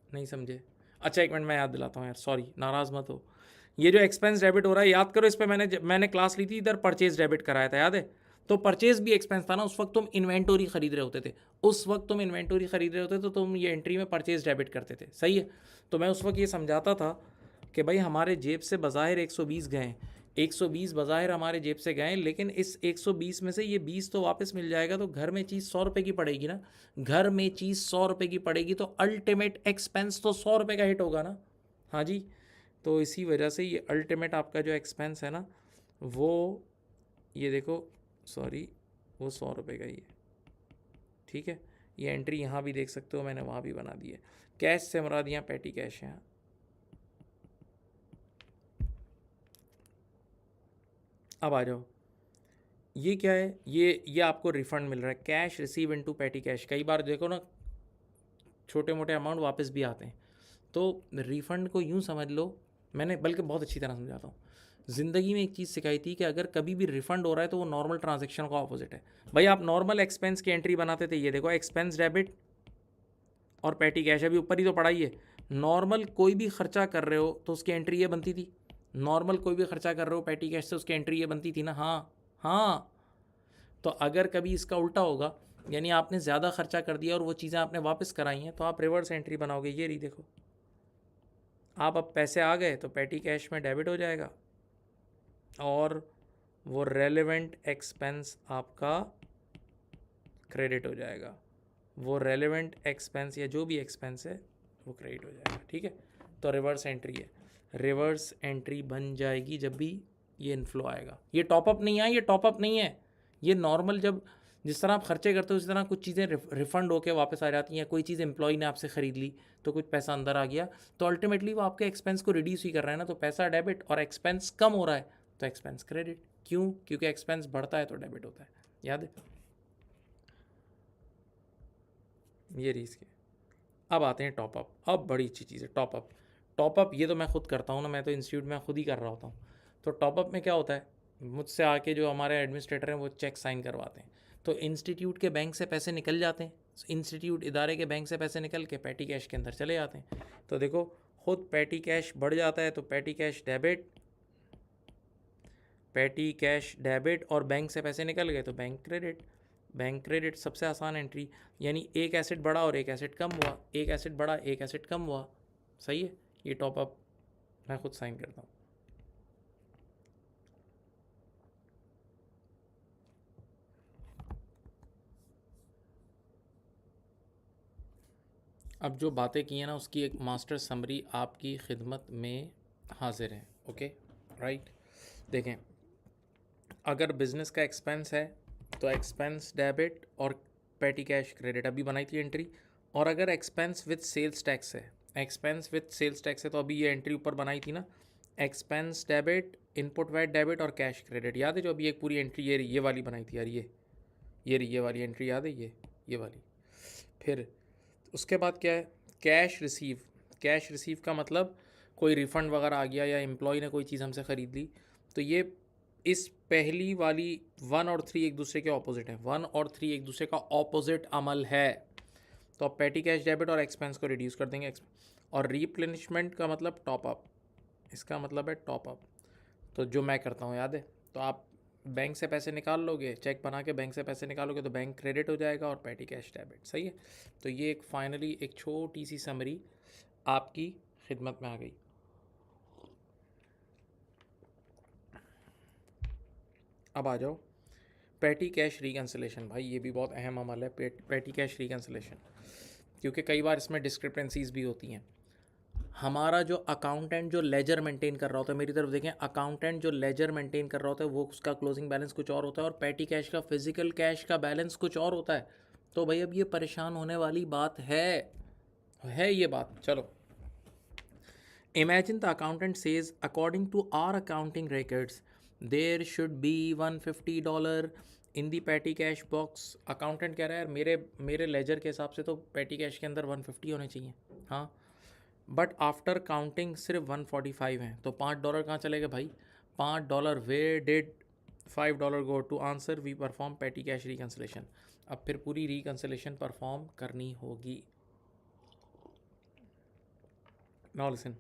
[SPEAKER 1] नहीं समझे? अच्छा एक मिनट मैं याद दिलाता हूँ यार, सॉरी नाराज़ मत हो। ये जो एक्सपेंस डेबिट हो रहा है, याद करो इस पे मैंने क्लास ली थी, इधर परचेज डेबिट कराया था, याद है? तो परचेज भी एक्सपेंस था ना, उस वक्त तुम इन्वेंटोरी खरीद रहे होते थे, उस वक्त तुम इन्वेंटोरी खरीद रहे होते तो तुम ये एंट्री में परचेज डेबिट करते थे, सही है? तो मैं उस वक्त ये समझाता था कि भाई हमारे जेब से बज़ाहिर 120 गए, 120 बज़ाहिर हमारे जेब से गए, लेकिन इस 120 में से ये 20 तो वापस मिल जाएगा, तो घर में चीज़ 100 रुपये की पड़ेगी ना, घर में चीज़ 100 रुपये की पड़ेगी, तो अल्टीमेट एक्सपेंस तो 100 रुपये का हिट होगा ना। हाँ जी, तो इसी वजह से ये अल्टीमेट आपका जो एक्सपेंस है ना, वो ये देखो, सॉरी, वो 100 रुपये का ही है, ठीक है? ये एंट्री यहाँ भी देख सकते हो, मैंने वहाँ भी बना दी है। कैश से मुराद यहाँ पैटी कैश है। अब आ जाओ, ये क्या है? ये आपको रिफंड मिल रहा है, cash receive into petty cash. कई बार देखो ना, छोटे मोटे अमाउंट वापस भी आते हैं, तो रिफ़ंड को यूँ समझ लो, मैंने बल्कि बहुत अच्छी तरह समझाता हूँ। ज़िंदगी में एक चीज़ सिखाई थी कि अगर कभी भी रिफ़ंड हो रहा है तो वो नॉर्मल ट्रांजैक्शन का ऑपोजिट है। भाई आप नॉर्मल एक्सपेंस की एंट्री बनाते थे, ये देखो एक्सपेंस डेबिट और पैटी कैश, अभी ऊपर ही तो पड़ा ही है। नॉर्मल कोई भी खर्चा कर रहे हो तो उसकी एंट्री ये बनती थी, नॉर्मल कोई भी खर्चा कर रहे हो पैटी कैश से उसकी एंट्री ये बनती थी ना। हाँ हाँ, तो अगर कभी इसका उल्टा होगा, यानी आपने ज़्यादा खर्चा कर दिया और वो चीज़ें आपने वापस कराई हैं, तो आप रिवर्स एंट्री बनाओगे। ये रही देखो, आप अब पैसे आ गए तो पैटी कैश में डेबिट हो जाएगा और वो रेलेवेंट एक्सपेंस आपका क्रेडिट हो जाएगा, वो रेलेवेंट एक्सपेंस या जो भी एक्सपेंस है वो क्रेडिट हो जाएगा, ठीक है? तो रिवर्स एंट्री है, रिवर्स एंट्री बन जाएगी जब भी ये इनफ्लो आएगा। ये टॉपअप नहीं है, ये टॉपअप नहीं है, ये नॉर्मल जब जिस तरह आप खर्चे करते हो उस तरह कुछ चीज़ें रिफंड होकर वापस आ जाती हैं। कोई चीज़ एम्प्लॉय ने आपसे ख़रीद ली तो कुछ पैसा अंदर आ गया, तो अल्टीमेटली वो आपके एक्सपेंस को रिड्यूस ही कर रहा है ना, तो पैसा डेबिट और एक्सपेंस कम हो रहा है तो एक्सपेंस क्रेडिट। क्यों? क्योंकि एक्सपेंस बढ़ता है तो डेबिट होता है, याद है? ये रीज़ के। अब आते हैं टॉपअप। अब बड़ी अच्छी चीज़ है टॉपअप। टॉपअप ये तो मैं खुद करता हूँ ना, मैं तो इंस्टीट्यूट में खुद ही कर रहा होता हूँ। तो टॉपअप में क्या होता है, मुझसे आके जो हमारे एडमिनिस्ट्रेटर हैं वो चेक साइन करवाते हैं, तो इंस्टीट्यूट के बैंक से पैसे निकल जाते हैं, इंस्टीट्यूट इदारे के बैंक से पैसे निकल के पैटी कैश के अंदर चले जाते हैं। तो देखो, खुद पैटी कैश बढ़ जाता है तो petty cash debit, petty cash debit, और बैंक से पैसे निकल गए तो बैंक क्रेडिट। बैंक क्रेडिट सबसे आसान एंट्री, यानी एक एसेट बढ़ा और एक एसेट कम हुआ, एक एसेट बढ़ा एक एसेट कम हुआ, सही है? ये टॉपअप मैं खुद साइन करता हूँ। अब जो बातें की हैं ना उसकी एक मास्टर समरी आपकी खिदमत में हाजिर है, ओके राइट? देखें, अगर बिज़नेस का एक्सपेंस है तो एक्सपेंस डेबिट और पैटी कैश क्रेडिट अभी बनाई थी एंट्री, और अगर एक्सपेंस विद सेल्स टैक्स है, एक्सपेंस विद सेल्स टैक्स है तो अभी ये एंट्री ऊपर बनाई थी ना, expense debit, input VAT debit और कैश क्रेडिट, याद है? जो अभी एक पूरी एंट्री ये वाली बनाई थी यार, ये वाली एंट्री याद है? ये वाली। फिर उसके बाद क्या है? Cash receive. कैश रिसीव का मतलब कोई रिफ़ंड वगैरह आ गया या एम्प्लॉय ने कोई चीज़ हमसे ख़रीद ली, तो ये इस पहली वाली 1 और 3 एक दूसरे के ऑपोजिट है, 1 और 3 एक दूसरे का ऑपोजिट अमल है। तो आप पैटी कैश डेबिट और एक्सपेंस को रिड्यूस कर देंगे। और रिप्लेनिशमेंट का मतलब टॉपअप, इसका मतलब है टॉपअप। तो जो मैं करता हूँ, याद है? तो आप बैंक से पैसे निकाल लोगे, चेक बना के बैंक से पैसे निकालोगे तो बैंक क्रेडिट हो जाएगा और पैटी कैश डेबिट, सही है? तो ये एक फाइनली एक छोटी सी समरी आपकी खिदमत में आ गई। अब आ जाओ पैटी कैश रिकन्सिलेशन। भाई ये भी बहुत अहम अमल है, पैटी कैश रिकन्सिलेशन, क्योंकि कई बार इसमें डिस्क्रिपेंसीज भी होती हैं। हमारा जो अकाउंटेंट जो लेजर मेंटेन कर रहा होता है, मेरी तरफ देखें, अकाउंटेंट जो लेजर मेंटेन कर रहा होता है वो उसका क्लोजिंग बैलेंस कुछ और होता है और पैटी कैश का फिजिकल कैश का बैलेंस कुछ और होता है। तो भाई अब ये परेशान होने वाली बात है ये बात। चलो, imagine the accountant says according to our accounting records there should be $150 in the petty cash box. Accountant कह रहा है यार मेरे लेजर के हिसाब से तो पैटी कैश के अंदर 150 होने चाहिए, हाँ, बट आफ्टर काउंटिंग सिर्फ 145 हैं, तो $5 कहाँ चले गए भाई? $5 वे डिड $5 गो? To answer we perform petty cash reconciliation. अब फिर पूरी रिकन्सिलेशन परफॉर्म करनी होगी। Now listen,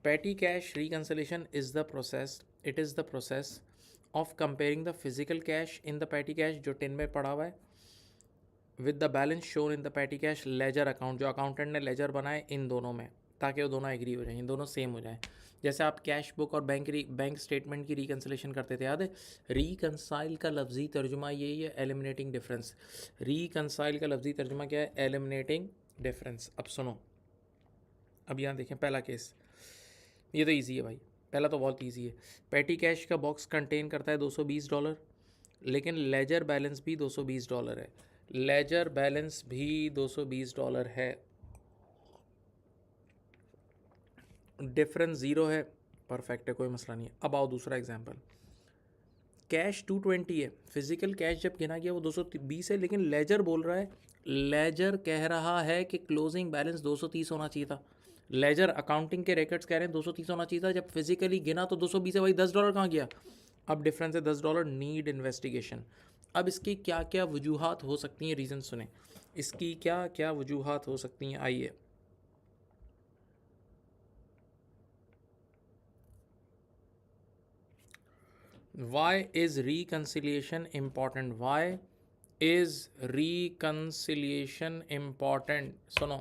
[SPEAKER 1] petty cash reconciliation is the process, it is the process of comparing the physical cash in the petty cash जो टिन में पड़ा हुआ है with the balance shown in the petty cash ledger account, जो अकाउंटेंट ने लेजर बनाए इन दोनों में, ताकि वो दोनों एग्री हो जाएं, इन दोनों सेम हो जाएं। जैसे आप कैश बुक और बैंक स्टेटमेंट की रिकन्सिलेशन करते थे, याद है? रिकन्साइल का लफ्जी तर्जुमा यही है, एलिमिनेटिंग डिफरेंस। रिकन्साइल का लफ्जी तर्जुमा क्या है? Eliminating difference. अब सुनो, अब यहाँ देखें पहला केस, ये तो ईजी है भाई, पहला तो बहुत ईजी है। पेटी कैश का बॉक्स कंटेन करता है $220, लेकिन लेजर बैलेंस भी $220 है। लेजर बैलेंस भी $220 है, डिफरेंस ज़ीरो है, परफेक्ट है, कोई मसला नहीं है। अब आओ दूसरा एग्जांपल, कैश 220 है, फिजिकल कैश जब गिना गया वो 220 है, लेकिन लेजर बोल रहा है, लेजर कह रहा है कि क्लोजिंग बैलेंस 230 होना चाहिए था। लेजर अकाउंटिंग के रिकॉर्ड्स कह रहे हैं 230 होना चाहिए था, जब फिजिकली गिना तो 220 है, भाई $10 कहाँ गया? अब डिफरेंस है $10, नीड इन्वेस्टिगेशन। अब इसकी क्या क्या वजूहात हो सकती हैं, रीज़न सुने, इसकी क्या क्या वजूहात हो सकती हैं, आइए। Why is reconciliation important? Why is reconciliation important? सुनो,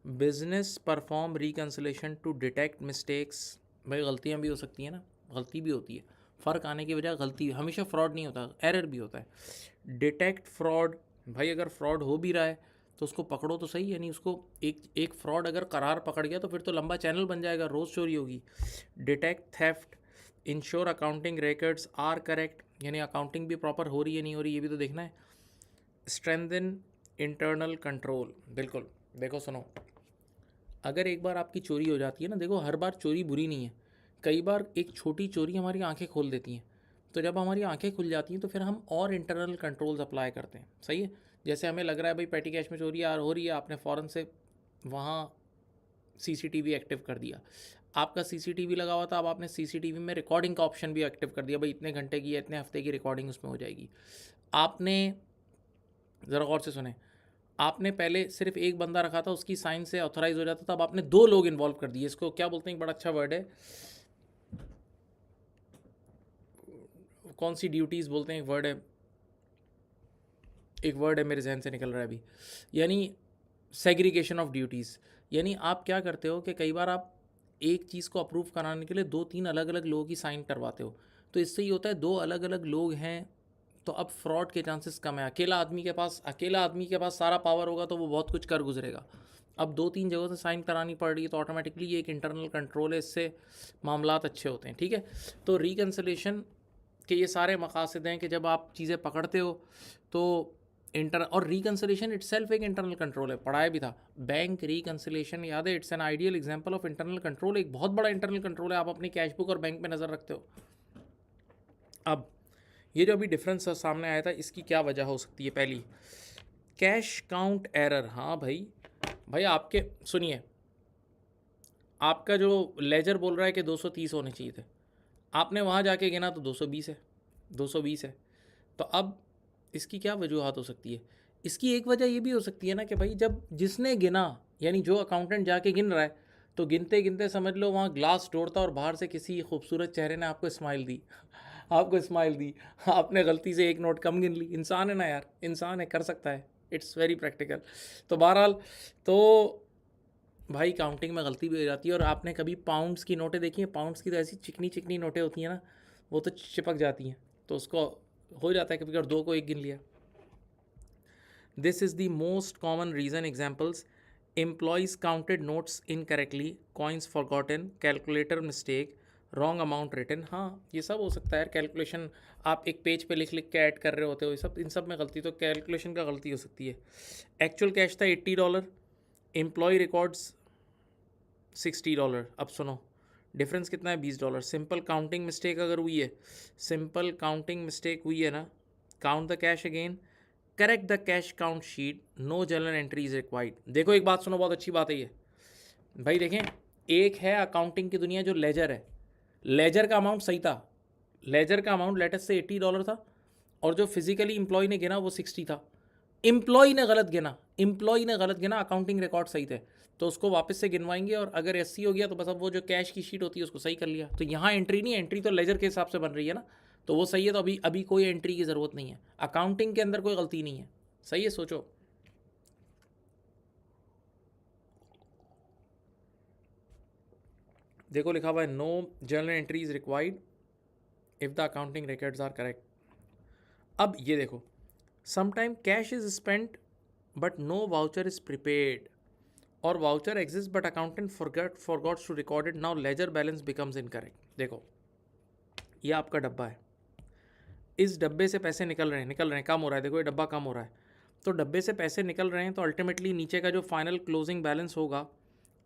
[SPEAKER 1] business perform reconciliation to detect mistakes. भाई गलतियाँ भी हो सकती हैं ना, गलती भी होती है, फ़र्क आने की वजह गलती, हमेशा फ्रॉड नहीं होता, एरर भी होता है। डिटेक्ट फ्रॉड, भाई अगर फ्रॉड हो भी रहा है तो उसको पकड़ो तो सही, यानी उसको एक फ्रॉड अगर करार पकड़ गया तो फिर तो लंबा चैनल बन जाएगा, रोज़ चोरी होगी। Detect theft, ensure accounting records are correct, यानी अकाउंटिंग भी प्रॉपर हो रही है नहीं हो रही, ये भी तो देखना है। स्ट्रेंथन इंटरनल कंट्रोल, बिल्कुल। देखो सुनो, अगर एक बार आपकी चोरी हो जाती है ना, देखो हर बार चोरी बुरी नहीं है, कई बार एक छोटी चोरी हमारी आंखें खोल देती हैं, तो जब हमारी आंखें खुल जाती हैं तो फिर हम और इंटरनल कंट्रोल्स अप्लाई करते हैं, सही है। जैसे हमें लग रहा है भाई पेटी कैश में चोरी हो रही है, आपने फ़ौरन से वहाँ सीसीटीवी एक्टिव कर दिया, आपका सीसीटीवी लगा हुआ था, अब आपने सीसीटीवी में रिकॉर्डिंग का ऑप्शन भी एक्टिव कर दिया, भाई इतने घंटे की इतने हफ्ते की रिकॉर्डिंग उसमें हो जाएगी। आपने ज़रा गौर से सुने, आपने पहले सिर्फ एक बंदा रखा था, उसकी साइन से ऑथराइज हो जाता था, अब आपने 2 लोग इन्वॉल्व कर दिए, इसको क्या बोलते हैं, बड़ा अच्छा वर्ड है, कौन सी ड्यूटीज़ बोलते हैं, एक वर्ड है मेरे जहन से निकल रहा है अभी, यानी सेग्रीगेशन ऑफ ड्यूटीज़। यानी आप क्या करते हो कि कई बार आप एक चीज़ को अप्रूव कराने के लिए 2-3 अलग अलग लोगों की साइन करवाते हो, तो इससे ये होता है 2 अलग अलग लोग हैं तो अब फ्रॉड के चांसेस कम है। अकेला आदमी के पास सारा पावर होगा तो वो बहुत कुछ कर गुजरेगा, अब 2-3 जगहों से साइन करानी पड़ रही है तो ऑटोमेटिकली ये एक इंटरनल कंट्रोल है, इससे मामलात अच्छे होते हैं, ठीक है। तो रिकन्सिलेशन के ये सारे मकासद हैं कि जब आप चीज़ें पकड़ते हो तो और रिकन्सिलेशन इटसेल्फ एक इंटरनल कंट्रोल है, पढ़ाया भी था। बैंक रिकन्सिलेशन याद है, it's an ideal example of internal control, एक बहुत बड़ा इंटरनल कंट्रोल है, आप अपनी कैश बुक और बैंक में नज़र रखते हो। अब ये जो अभी डिफरेंस सामने आया था, इसकी क्या वजह हो सकती है? पहली, कैश काउंट एरर। हाँ भाई आपके सुनिए, आपका जो लेजर बोल रहा है कि 230 होने चाहिए थे, आपने वहाँ जाके गिना तो 220 है। तो अब इसकी क्या वजूहत हो सकती है? इसकी एक वजह ये भी हो सकती है ना कि भाई जब जिसने गिना, यानी जो अकाउंटेंट जाके गिन रहा है, तो गिनते गिनते समझ लो वहाँ ग्लास तोड़ता और बाहर से किसी खूबसूरत चेहरे ने आपको स्माइल दी आपने गलती से एक नोट कम गिन ली। इंसान है ना यार, इंसान है, कर सकता है, इट्स वेरी प्रैक्टिकल। तो बहरहाल, तो भाई काउंटिंग में गलती भी हो जाती है। और आपने कभी पाउंड्स की नोटें देखी हैं? पाउंड्स की तो ऐसी चिकनी चिकनी नोटें होती हैं ना, वो तो चिपक जाती हैं, तो उसको हो जाता है कभी कभी 2 को 1 गिन लिया। This is the most common reason. Examples, employees counted notes incorrectly, coins forgotten, calculator mistake, wrong amount written. हाँ, ये सब हो सकता है यार, कैलकुलेशन आप एक पेज पे लिख के ऐड कर रहे होते हो, ये सब, इन सब में गलती, तो कैलकुलेशन का गलती हो सकती है। एक्चुअल कैश था $80, एम्प्लॉय रिकॉर्ड्स $60। अब सुनो, डिफरेंस कितना है? $20। सिंपल काउंटिंग मिस्टेक अगर हुई है, ना, count the cash again, correct the cash count sheet, no journal entry is required. देखो एक बात सुनो, बहुत अच्छी बात है ये भाई। देखें, एक है अकाउंटिंग की दुनिया जो लेजर है, लेजर का अमाउंट सही था, लेजर का अमाउंट लेटेस्ट से $80 था, और जो फिजिकली एम्प्लॉय ने गिना वो 60 था। एम्प्लॉय ने गलत गिना, एम्प्लॉय ने गलत गिना, अकाउंटिंग रिकॉर्ड सही थे, तो उसको वापस से गिनवाएंगे और अगर 80 हो गया तो बस अब वो जो कैश की शीट होती है उसको सही कर लिया। तो यहाँ एंट्री नहीं, एंट्री तो लेजर के हिसाब से बन रही है ना, तो वो सही है, तो अभी अभी कोई एंट्री की ज़रूरत नहीं है, अकाउंटिंग के अंदर कोई गलती नहीं है। सही है, सोचो। देखो लिखा हुआ है no journal entry is required if the accounting records are correct. अब ये देखो, sometime cash is spent but no voucher is prepaid और voucher exist but accountant forgots to record it, now ledger balance becomes incorrect. देखो ये आपका डब्बा है, इस डब्बे से पैसे निकल रहे हैं, कम हो रहा है, देखो ये डब्बा कम हो रहा है, तो डब्बे से पैसे निकल रहे हैं, तो अल्टीमेटली नीचे का जो फाइनल क्लोजिंग बैलेंस होगा,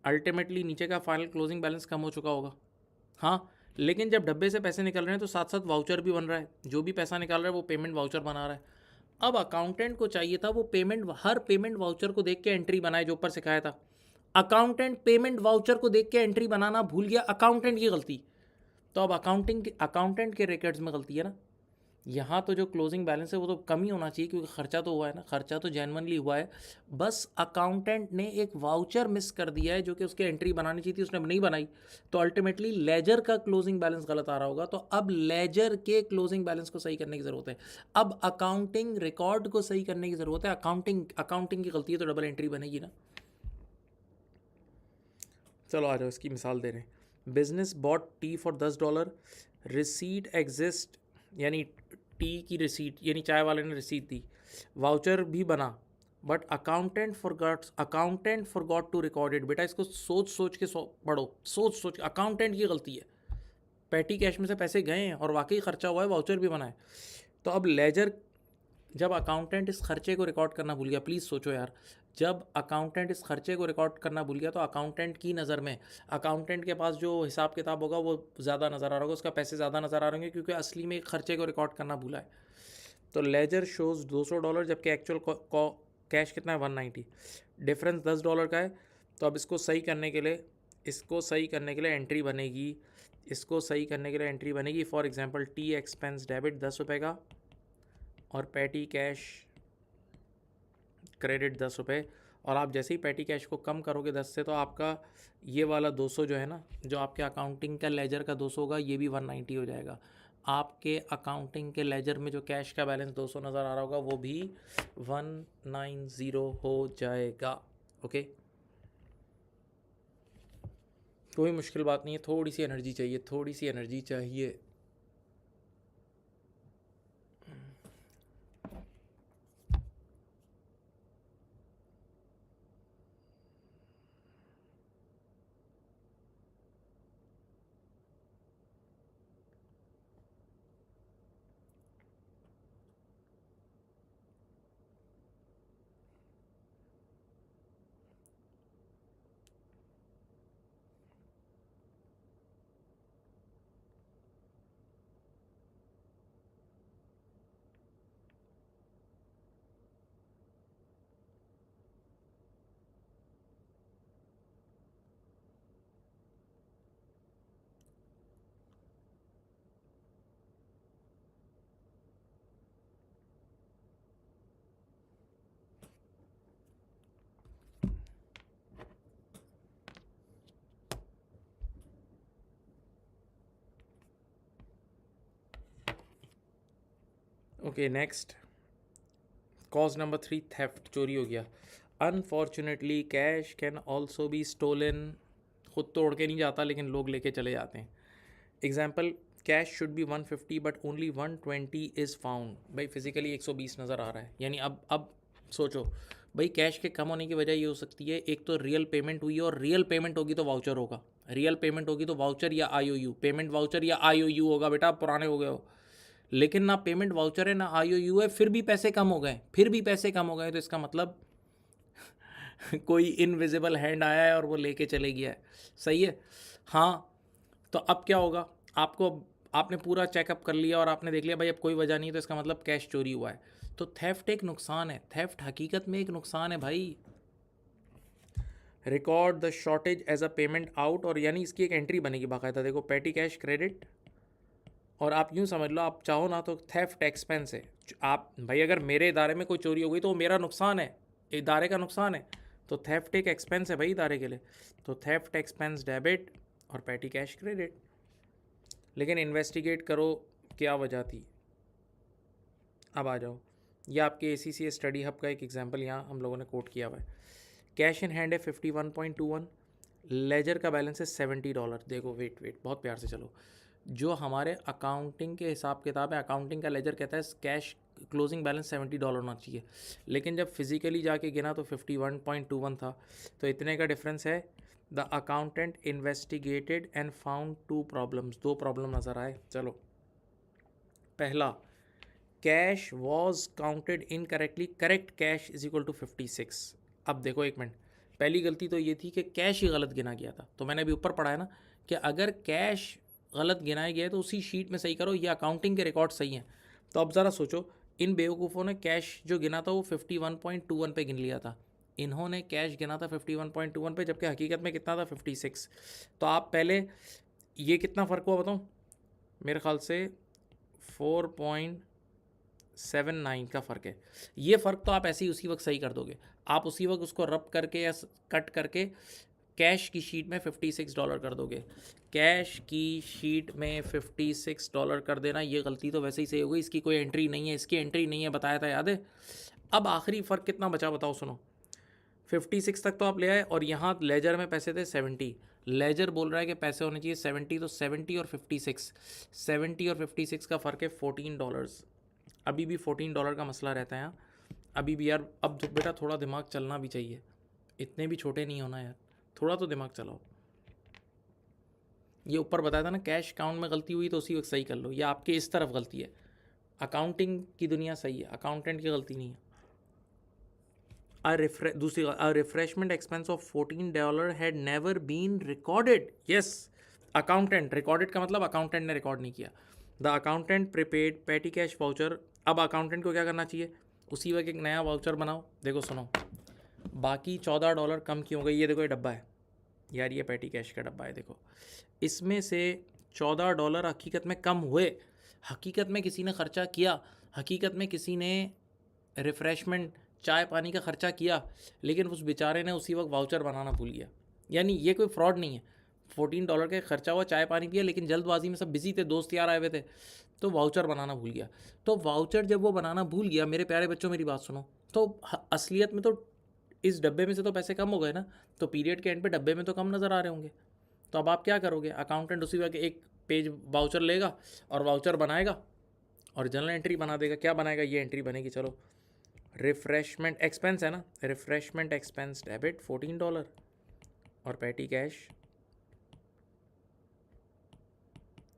[SPEAKER 1] अल्टीमेटली नीचे का फाइनल क्लोजिंग बैलेंस कम हो चुका होगा। हाँ, लेकिन जब डब्बे से पैसे निकल रहे हैं तो साथ साथ वाउचर भी बन रहा है, जो भी पैसा निकाल रहा है वो पेमेंट वाउचर बना रहा है। अब अकाउंटेंट को चाहिए था वो पेमेंट, हर पेमेंट वाउचर को देख के एंट्री बनाए, जो ऊपर सिखाया था। अकाउंटेंट पेमेंट वाउचर को देख के एंट्री बनाना भूल गया, अकाउंटेंट की गलती। तो अब अकाउंटेंट के रिकॉर्ड्स में गलती है ना। यहाँ तो जो क्लोजिंग बैलेंस है वो तो कम ही होना चाहिए, क्योंकि खर्चा तो हुआ है ना, खर्चा तो जेन्युइनली हुआ है, बस अकाउंटेंट ने एक वाउचर मिस कर दिया है जो कि उसके एंट्री बनानी चाहिए थी, उसने नहीं बनाई, तो अल्टीमेटली लेजर का क्लोजिंग बैलेंस गलत आ रहा होगा। तो अब लेजर के क्लोजिंग बैलेंस को सही करने की ज़रूरत है, अब अकाउंटिंग रिकॉर्ड को सही करने की ज़रूरत है। अकाउंटिंग की गलती है तो डबल एंट्री बनेगी ना। चलो आ जाओ, इसकी मिसाल दे रहे हैं। Business bought tea for $10, receipt exist, यानी टी की रिसीट, यानी चाय वाले ने रिसीट दी, वाउचर भी बना, but accountant forgot to record it. बेटा इसको सोच सोच के पढ़ो, सोच सोच, अकाउंटेंट की गलती है, पैटी कैश में से पैसे गए हैं और वाकई खर्चा हुआ है, वाउचर भी बना है। तो अब लेजर, जब अकाउंटेंट इस खर्चे को रिकॉर्ड करना भूल गया, प्लीज़ सोचो यार, जब अकाउंटेंट इस खर्चे को रिकॉर्ड करना भूल गया तो अकाउंटेंट की नज़र में, अकाउंटेंट के पास जो हिसाब किताब होगा वो ज़्यादा नज़र आ रहा होगा, उसका पैसे ज़्यादा नज़र आ रहे होंगे, क्योंकि असली में खर्चे को रिकॉर्ड करना भूला है। तो लेजर शोज़ $200, जबकि एक्चुअल कैश कितना है, 190, डिफरेंस $10 का है। तो अब इसको सही करने के लिए, एंट्री बनेगी, इसको सही करने के लिए एंट्री बनेगी। For example T expense debit ₹10 का और पैटी कैश क्रेडिट ₹10, और आप जैसे ही पैटी कैश को कम करोगे 10 से, तो आपका ये वाला 200 जो है ना, जो आपके अकाउंटिंग का लेजर का 200 होगा, ये भी 190 हो जाएगा। आपके अकाउंटिंग के लेजर में जो कैश का बैलेंस 200 नज़र आ रहा होगा वो भी 190 हो जाएगा। ओके, कोई मुश्किल बात नहीं है, थोड़ी सी एनर्जी चाहिए, थोड़ी सी एनर्जी चाहिए। Okay, next, cause number 3, theft, चोरी हो गया। Unfortunately cash can also be stolen, खुद तोड़ के नहीं जाता लेकिन लोग लेके चले जाते हैं। Example, cash should be 150 but only 120 is found. भाई फिजिकली 120 नज़र आ रहा है, यानी अब सोचो भाई, कैश के कम होने की वजह ये हो सकती है, एक तो रियल पेमेंट हुई है, और रियल पेमेंट होगी तो वाउचर होगा, रियल पेमेंट होगी तो वाउचर या IOU, पेमेंट वाउचर या IOU होगा। बेटा आप पुराने हो गए हो, लेकिन ना पेमेंट वाउचर है ना IOU है, फिर भी पैसे कम हो गए, तो इसका मतलब कोई इनविजिबल हैंड आया है और वो लेके चले गया है। सही है। हाँ, तो अब क्या होगा, आपने पूरा चेकअप कर लिया और आपने देख लिया भाई अब कोई वजह नहीं, तो इसका मतलब कैश चोरी हुआ है। तो थेफ्ट एक नुकसान है, थेफ्ट हकीकत में एक नुकसान है भाई। Record the shortage as a payment out, और यानी इसकी एक एंट्री बनेगी बाकायदा। देखो पैटी कैश क्रेडिट, और आप यूँ समझ लो, आप चाहो ना तो थेफ्ट एक्सपेंस है। आप भाई अगर मेरे इदारे में कोई चोरी हो गई तो वो मेरा नुकसान है, इदारे का नुकसान है, तो थेफ्ट एक एक्सपेंस है भाई इदारे के लिए, तो थेफ्ट एक्सपेंस डेबिट और पैटी कैश क्रेडिट। लेकिन इन्वेस्टिगेट करो क्या वजह थी। अब आ जाओ, ये आपके ACCA स्टडी हब का एक एग्जांपल यहाँ हम लोगों ने कोट किया हुआ है। कैश इन हैंड है 51.21, लेजर का बैलेंस है $70। देखो वेट बहुत प्यार से चलो, जो हमारे अकाउंटिंग के हिसाब किताब है, अकाउंटिंग का लेजर कहता है कैश क्लोजिंग बैलेंस $70 होना चाहिए, लेकिन जब फिजिकली जाके गिना तो 51.21 था। तो इतने का डिफरेंस है। The accountant investigated and found two problems, दो प्रॉब्लम नज़र आए। चलो, पहला, cash was counted incorrectly, correct cash is equal to 56। अब देखो एक मिनट, पहली गलती तो ये थी कि कैश ही गलत गिना गया था। तो मैंने अभी ऊपर पढ़ा है ना कि अगर कैश गलत गिनाया गया है तो उसी शीट में सही करो, ये अकाउंटिंग के रिकॉर्ड सही हैं। तो अब ज़रा सोचो, इन बेवकूफ़ों ने कैश जो गिना था वो 51.21 पे गिन लिया था, इन्होंने कैश गिना था 51.21 पे, जबकि हकीकत में कितना था 56। तो आप पहले, ये कितना फ़र्क हुआ बताऊँ, मेरे ख्याल से 4.79 का फ़र्क है। ये फ़र्क तो आप ऐसे ही उसी वक्त सही कर दोगे, आप उसी वक्त उसको रब करके या कट करके कैश की शीट में $56 कर दोगे। कैश की शीट में $56 कर देना, ये गलती तो वैसे ही सही हो गई, इसकी कोई एंट्री नहीं है, इसकी एंट्री नहीं है, बताया था याद है। अब आखिरी फ़र्क कितना बचा बताओ, सुनो। 56 तक तो आप ले आए, और यहाँ लेजर में पैसे थे 70, लेजर बोल रहा है कि पैसे होने चाहिए 70, तो 70 और 56, 70 और 56 का फ़र्क है $14। अभी भी $14 का मसला रहता है यहाँ, अभी भी यार। अब तो बेटा थोड़ा दिमाग चलना भी चाहिए, इतने भी छोटे नहीं होना यार, थोड़ा तो दिमाग चलाओ। ये ऊपर बताया था ना, कैश अकाउंट में गलती हुई तो उसी वक्त सही कर लो, ये आपके इस तरफ गलती है। अकाउंटिंग की दुनिया सही है, अकाउंटेंट की गलती नहीं है। दूसरी, a refreshment expense of $14 had never been recorded. Yes, accountant recorded का मतलब अकाउंटेंट ने रिकॉर्ड नहीं किया। द अकाउंटेंट प्रिपेड पेटी कैश वाउचर। अब अकाउंटेंट को क्या करना चाहिए, उसी वक्त एक नया वाउचर बनाओ। देखो सुनो, बाकी $14 कम क्यों गई, ये देखो ये डब्बा है यार, ये पेटी कैश का डब्बा है, देखो इसमें से $14 हकीकत में कम हुए, हकीकत में किसी ने खर्चा किया, हकीकत में किसी ने रिफ़्रेशमेंट चाय पानी का ख़र्चा किया, लेकिन उस बेचारे ने उसी वक्त वाउचर बनाना भूल गया। यानी ये कोई फ्रॉड नहीं है, $14 का खर्चा हुआ, चाय पानी पिया, लेकिन जल्दबाजी में सब बिजी थे, दोस्त यार आए हुए थे, तो वाउचर बनाना भूल गया। तो वाउचर जब वो बनाना भूल गया, मेरे प्यारे बच्चों मेरी बात सुनो, तो असलियत में तो इस डब्बे में से तो पैसे कम हो गए ना, तो पीरियड के एंड पे डब्बे में तो कम नज़र आ रहे होंगे। तो अब आप क्या करोगे, अकाउंटेंट उसी वक्त एक पेज वाउचर लेगा और वाउचर बनाएगा और जनरल एंट्री बना देगा। क्या बनाएगा, ये एंट्री बनेगी, चलो रिफ्रेशमेंट एक्सपेंस है ना, रिफ्रेशमेंट एक्सपेंस डेबिट $14 और पैटी कैश।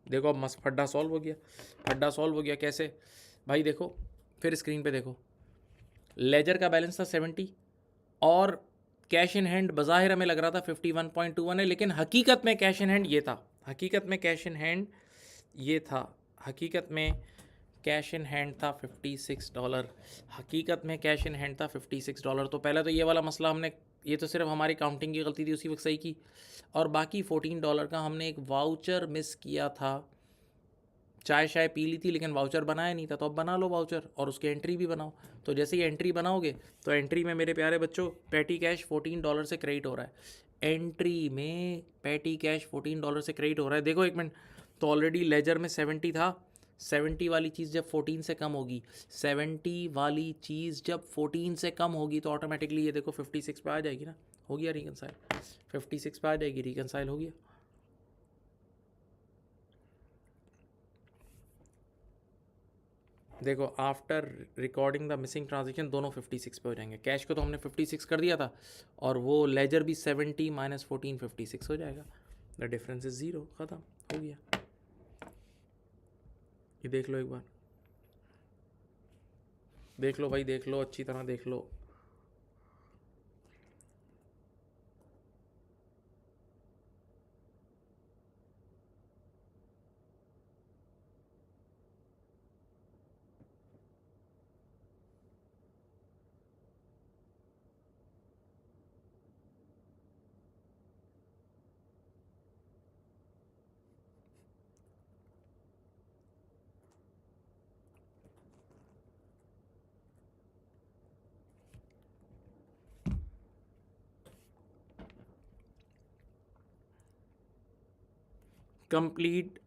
[SPEAKER 1] देखो अब मस्त फड्डा सॉल्व हो गया, फड्डा सॉल्व हो गया कैसे भाई, देखो फिर स्क्रीन पे देखो, लेजर का बैलेंस था 70 और कैश इन हैंड बज़ाहिर हमें लग रहा था 51.21 है, लेकिन हकीकत में कैश इन हैंड ये था, हकीकत में कैश इन हैंड ये था, हकीकत में कैश इन हैंड था $56, हकीकत में कैश इन हैंड था $56। तो पहले तो ये वाला मसला हमने, ये तो सिर्फ हमारी काउंटिंग की गलती थी, उसी वक्त सही की, और बाकी $14 का हमने एक वाउचर मिस किया था। चाय शाय पी ली थी लेकिन वाउचर बनाया नहीं था, तो अब बना लो वाउचर और उसकी एंट्री भी बनाओ। तो जैसे ही एंट्री बनाओगे तो एंट्री में मेरे प्यारे बच्चों पैटी कैश $14 से क्रेडिट हो रहा है, एंट्री में पैटी कैश $14 से क्रेडिट हो रहा है। देखो एक मिनट, तो ऑलरेडी लेजर में 70 था, 70 वाली चीज़ जब 14 से कम होगी, 70 वाली चीज़ जब 14 से कम होगी तो ऑटोमेटिकली ये देखो 56 पे आ जाएगी ना, हो गया रिकनसाइल, 56 पे आ जाएगी, रिकनसाइल हो गया। देखो after recording the missing transaction दोनों 56 पे हो जाएंगे, कैश को तो हमने 56 कर दिया था और वो लेजर भी 70 माइनस 14 56 हो जाएगा, द डिफरेंस इज 0, ख़त्म हो गया। ये देख लो एक बार, देख लो भाई, देख लो अच्छी तरह देख लो। Complete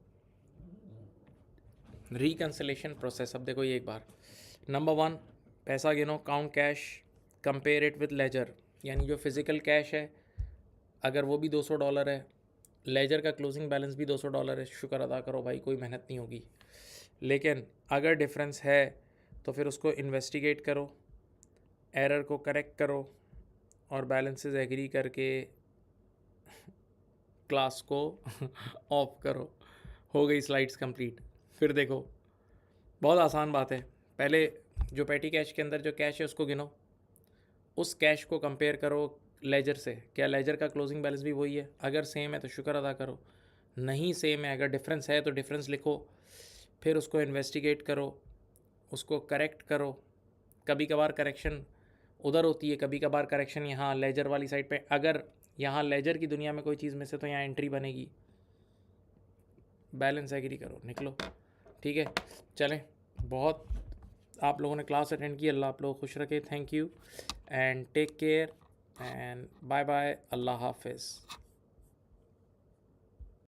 [SPEAKER 1] reconciliation process. अब देखो ये एक बार, नंबर 1 पैसा गिनो, count cash, compare it with ledger, यानी जो फिज़िकल कैश है अगर वो भी $200 है, लेजर का क्लोजिंग बैलेंस भी $200 है, शुक्र अदा करो भाई, कोई मेहनत नहीं होगी। लेकिन अगर डिफरेंस है तो फिर उसको इन्वेस्टिगेट करो, एरर को करेक्ट करो और बैलेंसेस एग्री करके क्लास को ऑफ करो। हो गई स्लाइड्स कंप्लीट। फिर देखो बहुत आसान बात है, पहले जो पेटी कैश के अंदर जो कैश है उसको गिनो, उस कैश को कंपेयर करो लेजर से, क्या लेजर का क्लोजिंग बैलेंस भी वही है? अगर सेम है तो शुक्र अदा करो, नहीं सेम है, अगर डिफरेंस है तो डिफरेंस लिखो, फिर उसको इन्वेस्टिगेट करो, उसको करेक्ट करो। कभी कभार करेक्शन उधर होती है, कभी कभार करेक्शन यहाँ लेजर वाली साइड पे। अगर यहाँ लेजर की दुनिया में कोई चीज़ में से तो यहाँ एंट्री बनेगी, बैलेंस एग्री करो, निकलो। ठीक है, चलें, बहुत आप लोगों ने क्लास अटेंड की, अल्लाह आप लोग खुश रखे। Thank you and take care and bye bye, अल्लाह हाफिज़।